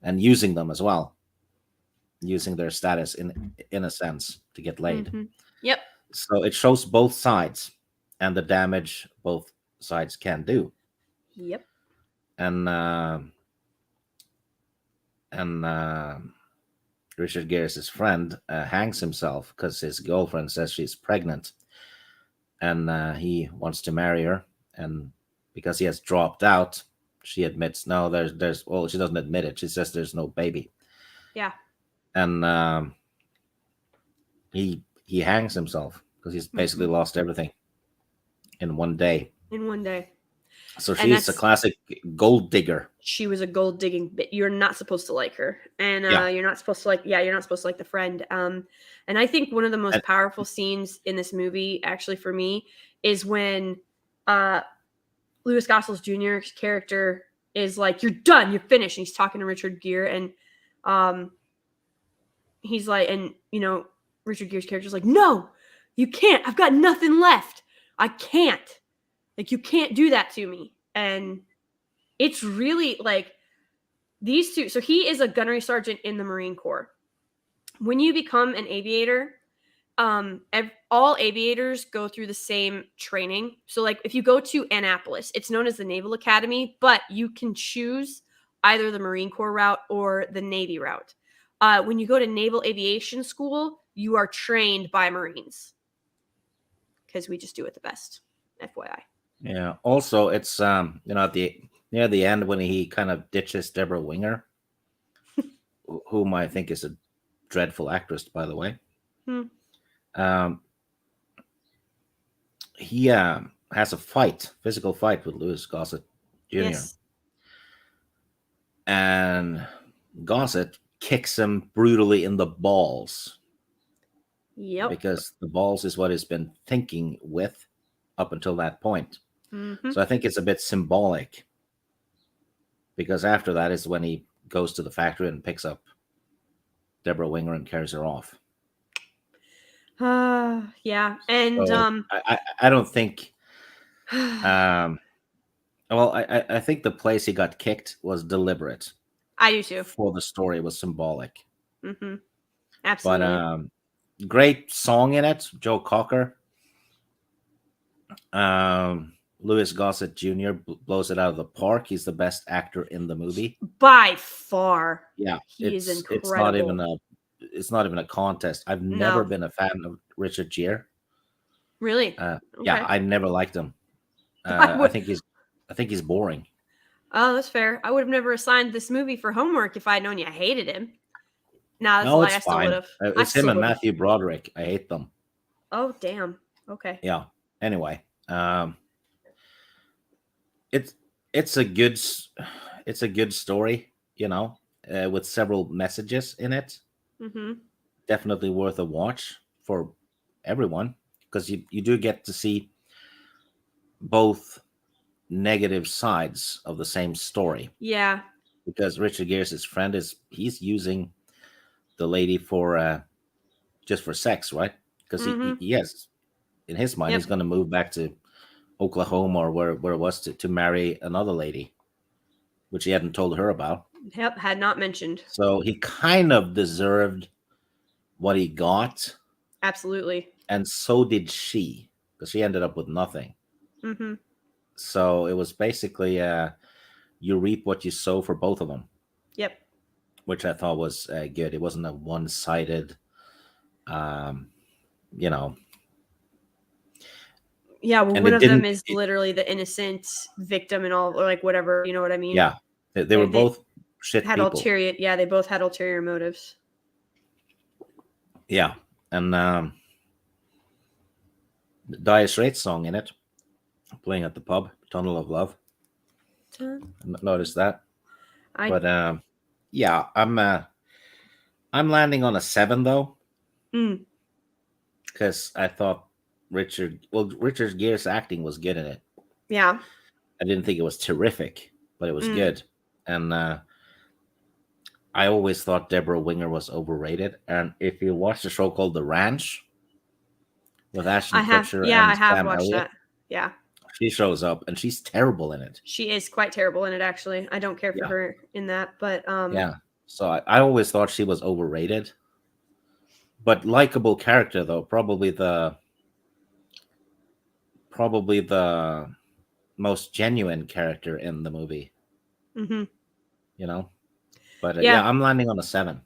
and using them as well, using their status in a sense to get laid. Hmm. Yep. So it shows both sides and the damage both sides can do. Yep. And and Richard Gere's friend hangs himself because his girlfriend says she's pregnant, and he wants to marry her. And because he has dropped out, she admits no. There's well, she doesn't admit it. She says there's no baby, Yeah. and he hangs himself because he's basically Hmm. lost everything in one day. In one day. So And she's a classic gold digger. she was a gold digging bit. You're not supposed to like her. And Yeah, you're not supposed to like, yeah, you're not supposed to like the friend. And I think one of the most and, powerful scenes in this movie, actually for me, is when uh Louis Gossels Jr.'s character is like, "You're done, you're finished." And he's talking to Richard Gere, and um, he's like, and Richard Gere's character's like, "No, you can't. I've got nothing left. I can't. Like, you can't do that to me." And it's really like these two. So he is a gunnery sergeant in the Marine Corps. When you become an aviator, all aviators go through the same training. So like if you go to Annapolis, it's known as the Naval Academy, but you can choose either the Marine Corps route or the Navy route. When you go to Naval Aviation School, you are trained by Marines because we just do it the best. FYI. yeah. Also, it's at the near the end when he kind of ditches Deborah Winger, whom I think is a dreadful actress, by the way. Hmm. Um, he has a physical fight with Louis Gossett Jr. Yes. And Gossett kicks him brutally in the balls Yep. because the balls is what he's been thinking with up until that point. Mm-hmm. So I think it's a bit symbolic because after that is when he goes to the factory and picks up Deborah Winger and carries her off. Yeah. And So I don't think well, I think the place he got kicked was deliberate. I do too. For the story, it was symbolic. Mm-hmm. But Absolutely. great song in it, Joe Cocker. Louis Gossett Jr. blows it out of the park. He's the best actor in the movie By far. Yeah, He is incredible. it's not even a contest. I've never been a fan of Richard Gere. Really? Yeah, I never liked him. I think he's boring. Oh, that's fair. I would have never assigned this movie for homework if I'd known you hated him. Nah, that's No, a lie. it's I still fine. would have. It's him and Matthew Broderick. I hate them. Oh, damn. Okay. Yeah. Anyway, it's a good story, with several messages in it. Mm-hmm. Definitely worth a watch for everyone because you do get to see both negative sides of the same story. Yeah. Because Richard Gere's friend he's using the lady for just for sex, right? Because he has in his mind he's going to move back to Oklahoma or where it was to marry another lady, which he hadn't told her about. Yep, had not mentioned. So he kind of deserved what he got. Absolutely. And so did she, because she ended up with nothing. Mm-hmm. So it was basically you reap what you sow for both of them. Yep. Which I thought was good. It wasn't a one-sided, you know. Yeah, well, one of them is literally the innocent victim and all, or like whatever, you know what I mean? Yeah, They were They both shit had people. they both had ulterior motives. Yeah, and the Dire Straits song in it, playing at the pub, "Tunnel of Love." Noticed that, but yeah, I'm landing on a 7 though, because I thought Richard Gere's acting was good in it. Yeah, I didn't think it was terrific, but it was good, and I always thought Deborah Winger was overrated. And if you watch the show called The Ranch with Ashton Kutcher I and have Sam watched Elliott, that. Yeah, she shows up and she's terrible in it. she is quite terrible in it. Actually, I don't care for her in that, but yeah. So I always thought she was overrated, but likable character though. Probably the most genuine character in the movie. Mm-hmm. You know, but yeah, I'm landing on a 7.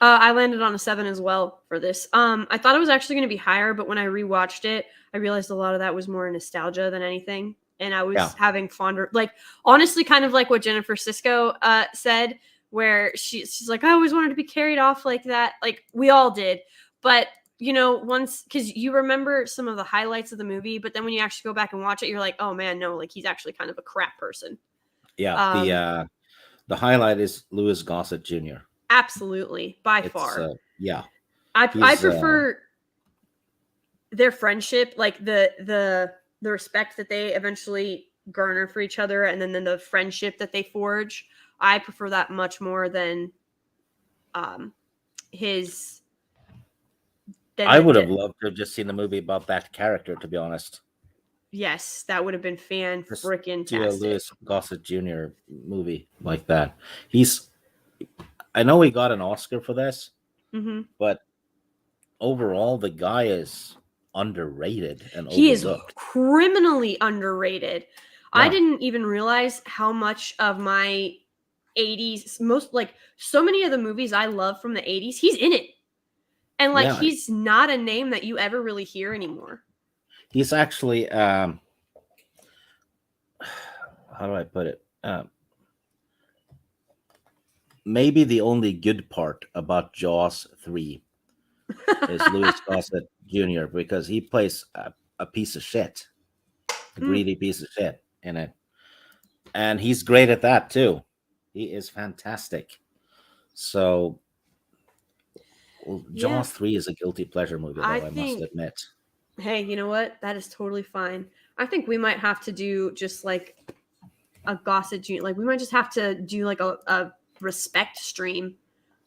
I landed on a 7 as well for this. I thought it was actually going to be higher, but when I rewatched it, I realized a lot of that was more nostalgia than anything, and I was having fonder, like honestly, kind of like what Jennifer Sisko said, where she's like, I always wanted to be carried off like that, like we all did, but you know, once, because you remember some of the highlights of the movie, but then when you actually go back and watch it, you're like, oh man, no, like he's actually kind of a crap person. Yeah, the highlight is Louis Gossett Jr. Absolutely, by far. Yeah, I prefer their friendship, like the respect that they eventually garner for each other, and then the friendship that they forge. I prefer that much more than his. I would have loved to have just seen a movie about that character, to be honest. Yes, that would have been fan-freaking-tastic. Do a Louis Gossett Jr. movie like that. I know he got an Oscar for this, but overall, the guy is underrated and he overlooked. Is criminally underrated. Yeah. I didn't even realize how much of my 80s, so many of the movies I love from the 80s, he's in it. And he's not a name that you ever really hear anymore. He's actually, how do I put it? Maybe the only good part about Jaws 3 is Louis Gossett Jr. because he plays a piece of shit, a greedy piece of shit in it. And he's great at that too. He is fantastic. So Jaws 3 is a guilty pleasure movie, though, I must admit. Hey, you know what? That is totally fine. I think we might have to do just like a Gossett Jr. Like we might just have to do like a respect stream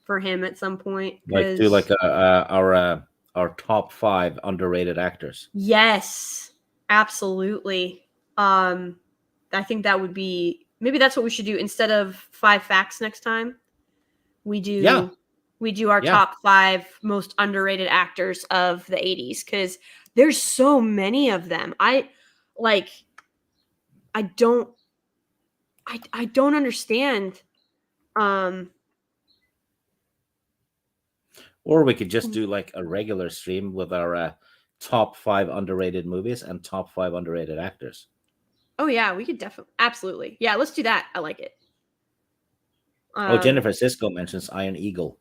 for him at some point. Like do like our top 5 underrated actors. Yes, absolutely. I think that would be, maybe that's what we should do instead of 5 facts next time. We do our top 5 most underrated actors of the 80s, because there's so many of them. I don't understand. Or we could just do like a regular stream with our top 5 underrated movies and top 5 underrated actors. Oh yeah, we could definitely, absolutely. Yeah, let's do that. I like it. Jennifer Sisko mentions Iron Eagle.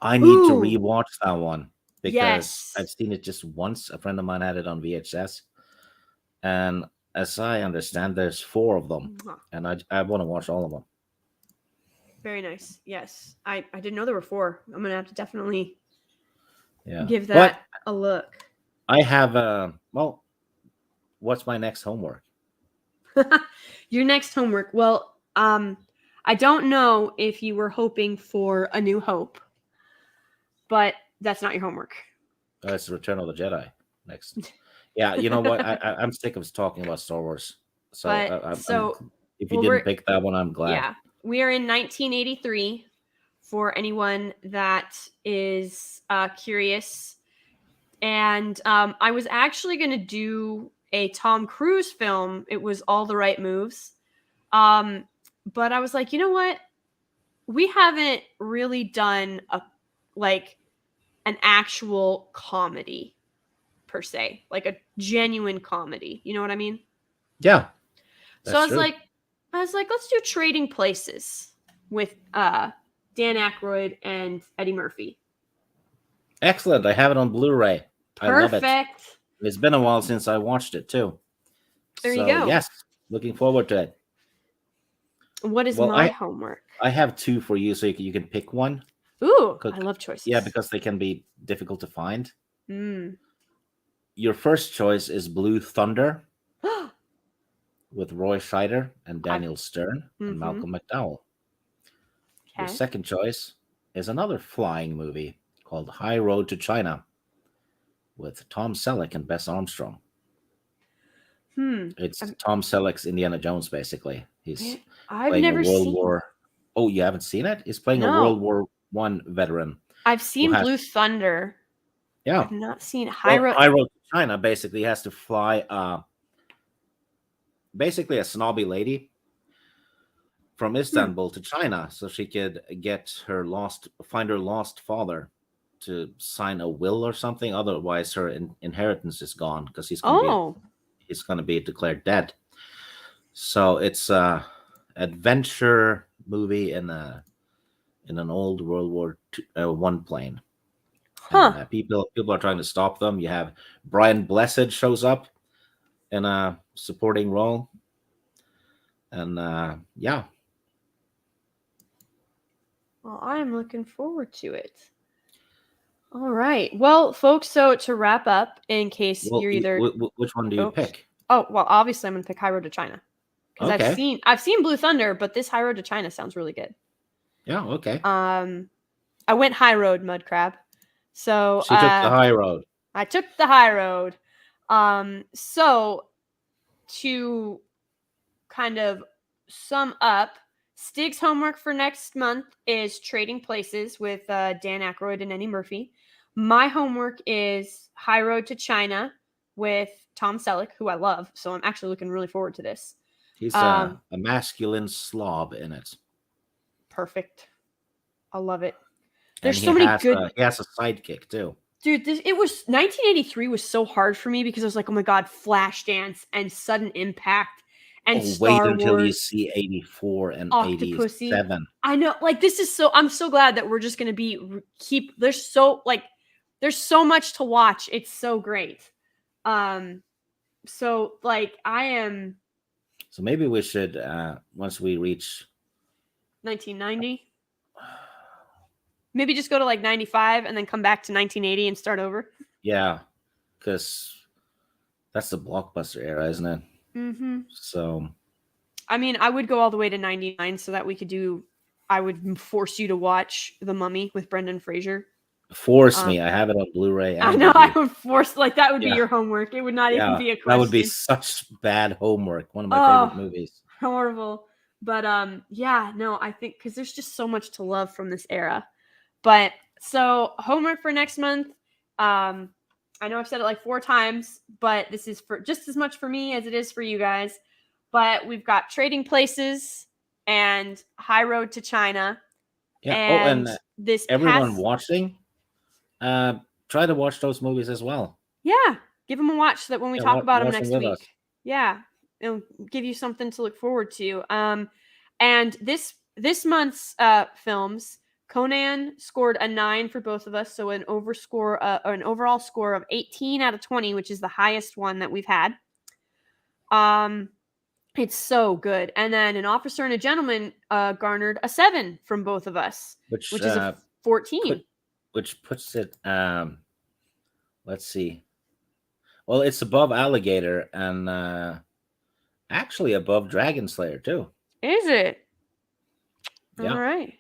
I need to rewatch that one because I've seen it just once. A friend of mine had it on VHS, and as I understand, there's 4 of them, and I want to watch all of them. Very nice. Yes, I didn't know there were 4. I'm gonna have to definitely give that a look. I have what's my next homework? Your next homework. Well, I don't know if you were hoping for A New Hope, but that's not your homework. It's Return of the Jedi next. Yeah, you know what? I'm sick of talking about Star Wars. So, if you didn't pick that one, I'm glad. Yeah, we are in 1983 for anyone that is curious. And I was actually going to do a Tom Cruise film. It was All the Right Moves. But I was like, you know what? We haven't really done an actual comedy per se, like a genuine comedy. You know what I mean? Yeah. So I was like, I was like, let's do Trading Places with Dan Aykroyd and Eddie Murphy. Excellent. I have it on Blu-ray. I love it. Perfect. It's been a while since I watched it too. There So you go. yes, looking forward to it. What is Well, my homework? I have two for you, so you can pick one. Ooh, I love choices. Yeah, because they can be difficult to find. Mm. Your first choice is Blue Thunder with Roy Scheider and Daniel Stern and Malcolm McDowell. Your second choice is another flying movie called High Road to China with Tom Selleck and Bess Armstrong. It's Tom Selleck's Indiana Jones, basically. He's playing a World War. Oh, you haven't seen it? He's playing a World War I veteran. I've seen Blue Thunder. Yeah. I've not seen High Road to China. Basically, has to fly basically a snobby lady from Istanbul to China so she could find her lost father to sign a will or something. Otherwise, her inheritance is gone because he's going to be declared dead. So it's a adventure movie in an old World War I plane. And, people are trying to stop them. You have Brian Blessed shows up in a supporting role, and yeah. Well, I am looking forward to it. All right. Well, folks, so to wrap up, in case you're either... Which one do you pick? Oh, well, obviously I'm going to pick High Road to China. Because I've seen Blue Thunder, but this High Road to China sounds really good. Yeah, okay. I went High Road, Mud Crab. So she took the high road. I took the high road. So to kind of sum up, Stig's homework for next month is Trading Places with Dan Aykroyd and Eddie Murphy. My homework is High Road to China with Tom Selleck, who I love. So I'm actually looking really forward to this. He's a masculine slob in it. Perfect. I love it. There's so many good... he has a sidekick, too. Dude, 1983 was so hard for me because I was like, oh my God, Flashdance and Sudden Impact and Star Wars. Wait until you see 84 and Octopussy. 87. I know, like, I'm so glad that we're just going to there's so much to watch. It's so great. So, like, I am... So maybe we should, once we reach... 1990? Maybe just go to like 95 and then come back to 1980 and start over. Yeah, because that's the Blockbuster era, isn't it? Mm-hmm. So, I mean, I would go all the way to 99 so that we could I would force you to watch The Mummy with Brendan Fraser. Force me. I have it on Blu-ray. I know. I would force, like, that would be your homework. It would not even be a question. That would be such bad homework. One of my favorite movies. Horrible. But, yeah, no, I think because there's just so much to love from this era. But so homework for next month. I know I've said it like 4 times, but this is for just as much for me as it is for you guys. But we've got Trading Places and High Road to China. Yeah. And everyone watching, try to watch those movies as well. Yeah. Give them a watch so that when we talk about them next week. Yeah. It'll give you something to look forward to. And this month's films, Conan scored a 9 for both of us, so an overall score of 18 out of 20, which is the highest one that we've had. It's so good. And then An Officer and a Gentleman garnered a 7 from both of us, which is a 14. Which puts it, let's see. Well, it's above Alligator and actually above Dragon Slayer too. Is it? Yeah. All right.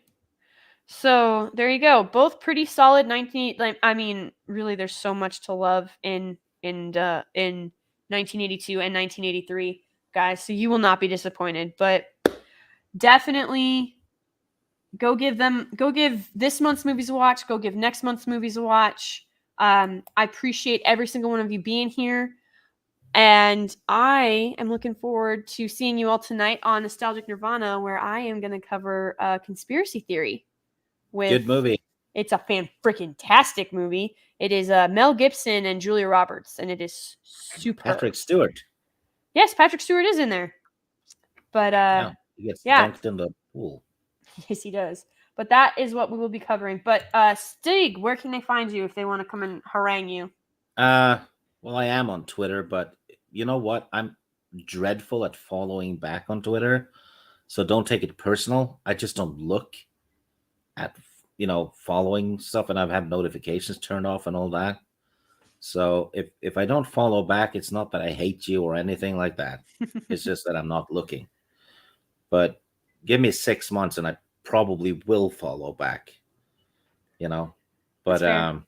So there you go. Both pretty solid 19. Like, I mean, really, there's so much to love in 1982 and 1983, guys. So you will not be disappointed. But definitely go give this month's movies a watch. Go give next month's movies a watch. I appreciate every single one of you being here. And I am looking forward to seeing you all tonight on Nostalgic Nirvana, where I am going to cover Conspiracy Theory. Good movie. It's a fan-freaking-tastic movie. It is Mel Gibson and Julia Roberts, and it is super. Patrick Stewart. Yes, Patrick Stewart is in there. But He gets Yeah. dunked in the pool. Yes, he does. But that is what we will be covering. But Stig, where can they find you if they want to come and harangue you? Well, I am on Twitter, but you know what? I'm dreadful at following back on Twitter, so don't take it personal. I just don't look at following stuff, and I've had notifications turned off and all that. So if I don't follow back, it's not that I hate you or anything like that. It's just that I'm not looking. But give me 6 months, and I probably will follow back. You know, That's but fair.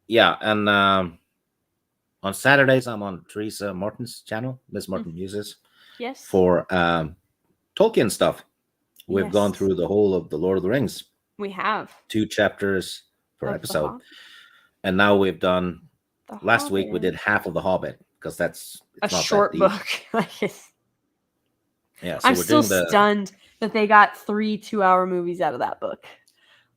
yeah, and on Saturdays I'm on Teresa Morton's channel, Miss Mm, Morton Muses, yes. for Tolkien stuff. We've gone Yes. through the whole of the Lord of the Rings, We have 2 chapters per of the episode, and now we've done. The Last week we Hobbit. did half of the Hobbit because it's A not that short deep. book. Like Yeah, so I'm we're still doing the. stunned that they got 3 2-hour movies out of that book.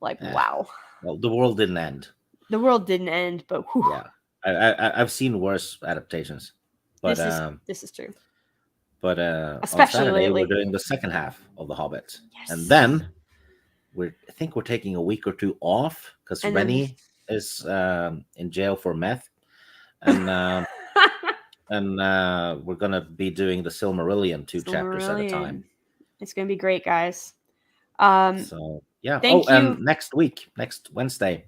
Like, eh, wow. well, the world didn't end. The world didn't end, but whew, Yeah, I've seen worse adaptations, but this is true. on Especially Saturday we're lately. doing the second half of the Hobbit, and Yes. then I think we're taking a week or two off because And then Rennie is in jail for meth, and we're gonna be doing the Silmarillion 2 chapters at a time. Silmarillion. It's gonna be great, guys. So yeah. Oh, Thank and you. next Wednesday,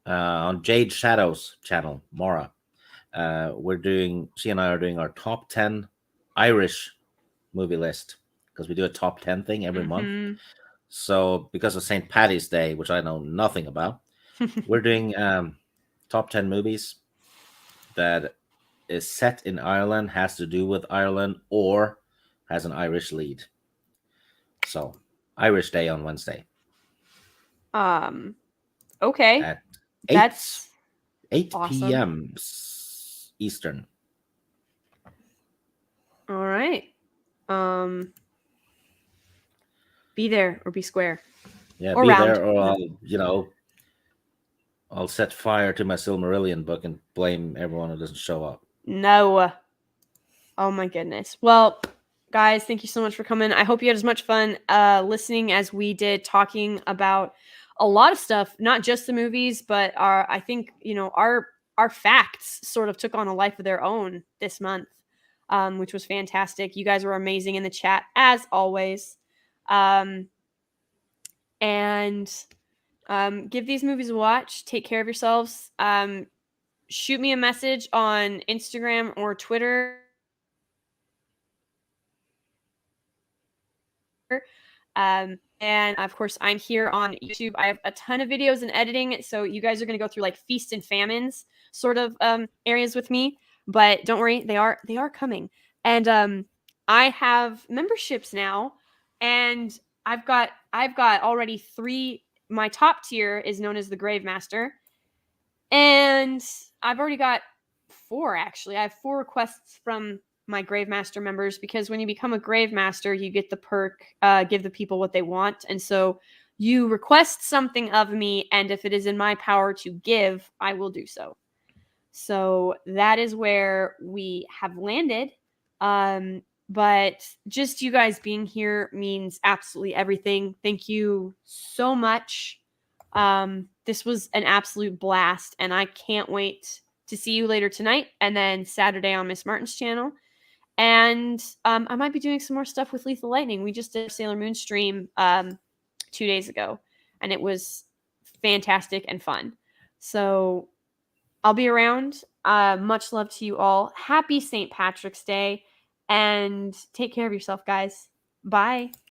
on Jade Shadow's channel, Mora, she and I are doing our top 10 Irish movie list because we do a top 10 thing every month. Mm-hmm. So because of St. Paddy's Day, which I know nothing about, we're doing top 10 movies that is set in Ireland, has to do with Ireland, or has an Irish lead. So Irish Day on Wednesday Okay. at 8 That's 8 awesome. p.m. Eastern. All right. Be there or be square. Yeah, Or be round. there, or I'll set fire to my Silmarillion book and blame everyone who doesn't show up. No. Oh my goodness. Well, guys, thank you so much for coming. I hope you had as much fun listening as we did talking about a lot of stuff, not just the movies, but I think, our facts sort of took on a life of their own this month, which was fantastic. You guys were amazing in the chat as always. And give these movies a watch. Take care of yourselves. Shoot me a message on Instagram or Twitter. And of course, I'm here on YouTube. I have a ton of videos and editing, so you guys are going to go through like feast and famines sort of areas with me. But don't worry, they are coming. And I have memberships now, and I've got already 3. My top tier is known as the Grave Master, and I've already got 4 actually. I have 4 requests from my Grave Master members, because when you become a Grave Master, you get the perk, give the people what they want. And so you request something of me, and if it is in my power to give, I will do so. So that is where we have landed. But just you guys being here means absolutely everything. Thank you so much. This was an absolute blast, and I can't wait to see you later tonight and then Saturday on Miss Martin's channel. And I might be doing some more stuff with Lethal Lightning. We just did a Sailor Moon stream 2 days ago, and it was fantastic and fun. So I'll be around. Much love to you all. Happy St. Patrick's Day, and take care of yourself, guys. Bye.